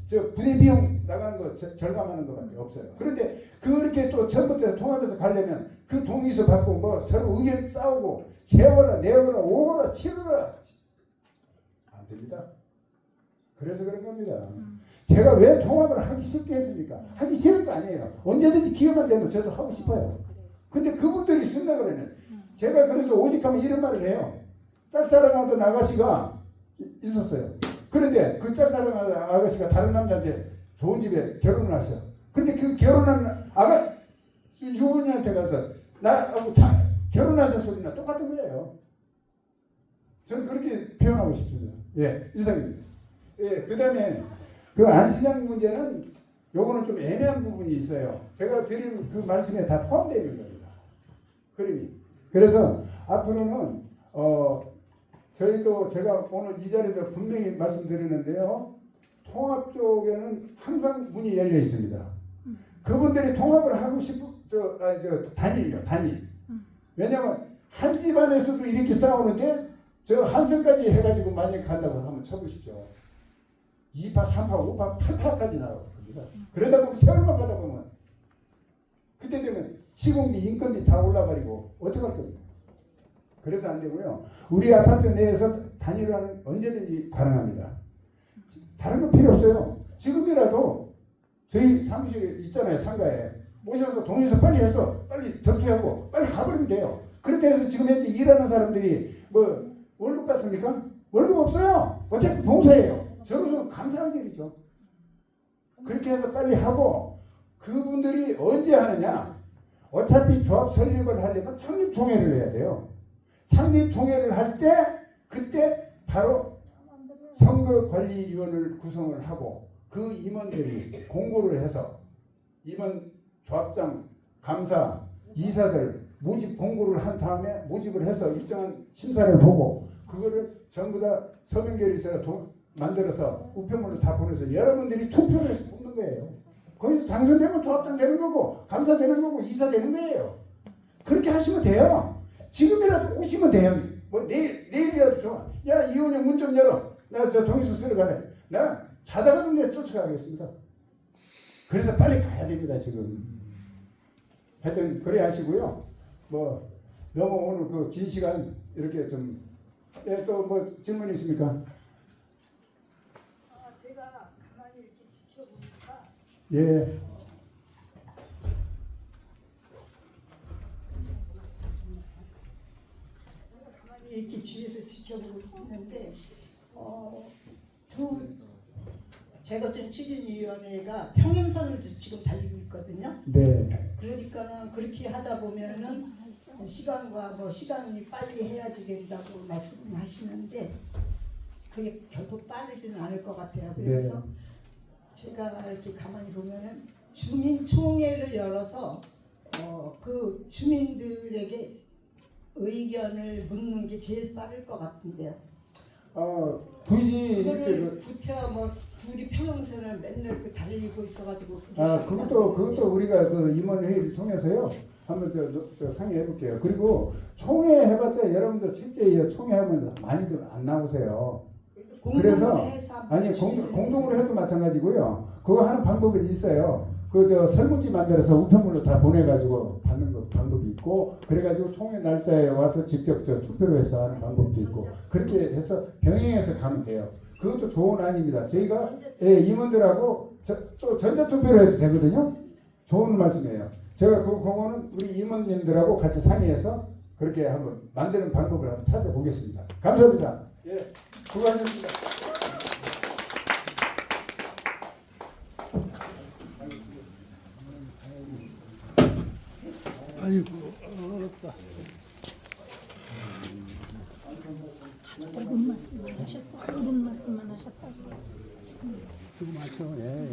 부대 비용 나가는 거 절감하는 것밖에 없어요. 그런데 그렇게 또 처음부터 통합해서 가려면 그 동의서 받고 뭐 서로 의견 싸우고 세워라 내워라 오거라 치르라 안 됩니다. 그래서 그런 겁니다. 제가 왜 통합을 하기 쉽게 했습니까? 하기 싫은 거 아니에요. 언제든지 기회가 되면 저도 하고 싶어요. 근데 그분들이 쓴다 그러면 제가 그래서 오직하면 이런 말을 해요. 짝사랑하던 아가씨가 있었어요. 그런데 그 짝사랑하던 아가씨가 다른 남자한테 좋은 집에 결혼을 하셔. 근데 그 결혼한 유부녀한테 가서 나하고 결혼하자 소리나 똑같은 거예요. 저는 그렇게 표현하고 싶습니다. 예, 이상입니다. 예, 그 다음에 그 안시장 문제는 요거는 좀 애매한 부분이 있어요. 제가 드린 그 말씀에 다 포함되어 있는 겁니다. 그러니. 그래서 앞으로는 저희도 제가 오늘 이 자리에서 분명히 말씀드리는데요. 통합 쪽에는 항상 문이 열려 있습니다. 그분들이 통합을 하고 싶은 단일이요, 단일. 왜냐면 한 집안에서도 이렇게 싸우는데 저 한성까지 해가지고 만약에 간다고 하면 쳐보십시오. 2파, 3파, 5파, 8파까지 나옵니다. 그러다 보면 세월만 가다 보면 그때 되면 시공비, 인건비 다 올라버리고 어떡할 겁니까? 그래서 안 되고요. 우리 아파트 내에서 단일화는 언제든지 가능합니다. 다른 거 필요 없어요. 지금이라도 저희 사무실에 있잖아요. 상가에 모셔서 동의서 빨리 해서 빨리 접수하고 빨리 가버리면 돼요. 그렇게 해서 지금 현재 일하는 사람들이 뭐 월급 받습니까? 월급 없어요. 어차피 봉사예요. 저로서 감사한 일이죠. 그렇게 해서 빨리 하고 그분들이 언제 하느냐? 어차피 조합 설립을 하려면 창립총회를 해야 돼요. 창립총회를 할 때 그때 바로 선거관리위원회를 구성을 하고 그 임원들이 공고를 해서 임원 조합장, 감사, 이사들 모집 공고를 한 다음에 모집을 해서 일정한 심사를 보고 그거를 전부 다 서명결의서 만들어서 우편물로 다 보내서 여러분들이 투표를 해서 뽑는 거예요. 거기서 당선되면 조합장 되는 거고 감사 되는 거고 이사 되는 거예요. 그렇게 하시면 돼요. 지금이라도 오시면 돼요. 뭐 내일이라도 좋아. 야 이혼의 문 좀 열어. 나 저 동의서 쓰러 가네. 나 자다가는데 쫓아가겠습니다. 그래서 빨리 가야 됩니다 지금. 하여튼 그래 하시고요. 뭐 너무 오늘 그 긴 시간 이렇게 좀 또 뭐 질문 있습니까? 제가 가만히 이렇게 지켜보니까 예. 가만히 이렇게 뒤에서 지켜보고 있는데 재거점 추진위원회가 평행선을 지금 달리고 있거든요. 네. 그러니까는 그렇게 하다 보면은 시간과 시간이 빨리 해야지 된다고 말씀하시는데 그게 결코 빠르지는 않을 것 같아요. 그래서 제가 이렇게 가만히 보면은 주민총회를 열어서 그 주민들에게 의견을 묻는 게 제일 빠를 것 같은데요. 굳이 그거를 구태여 둘이 평행선을 맨날 달리고 있어가지고 그것도 우리가 그 임원회의를 통해서요 한번 저 상의해 볼게요. 그리고 총회 해봤자 여러분들 실제 총회하면 많이들 안 나오세요. 그래서 공동으로 해도 마찬가지고요. 그거 하는 방법이 있어요. 그 설문지 만들어서 우편물로 다 보내가지고 받는 방법이 있고 그래가지고 총회 날짜에 와서 직접 투표로 해서 하는 방법도 있고 그렇게 해서 병행해서 가면 돼요. 그것도 좋은 안입니다. 저희가 임원들하고 또 전자투표로 해도 되거든요. 좋은 말씀이에요. 제가 그거는 우리 임원님들하고 같이 상의해서 그렇게 한번 만드는 방법을 한번 찾아보겠습니다. 감사합니다. 예, 수고하셨습니다. 아이고, 옳은 말씀만 하셨어. 옳은 말씀만 하셨다고. 지금 하죠. 예.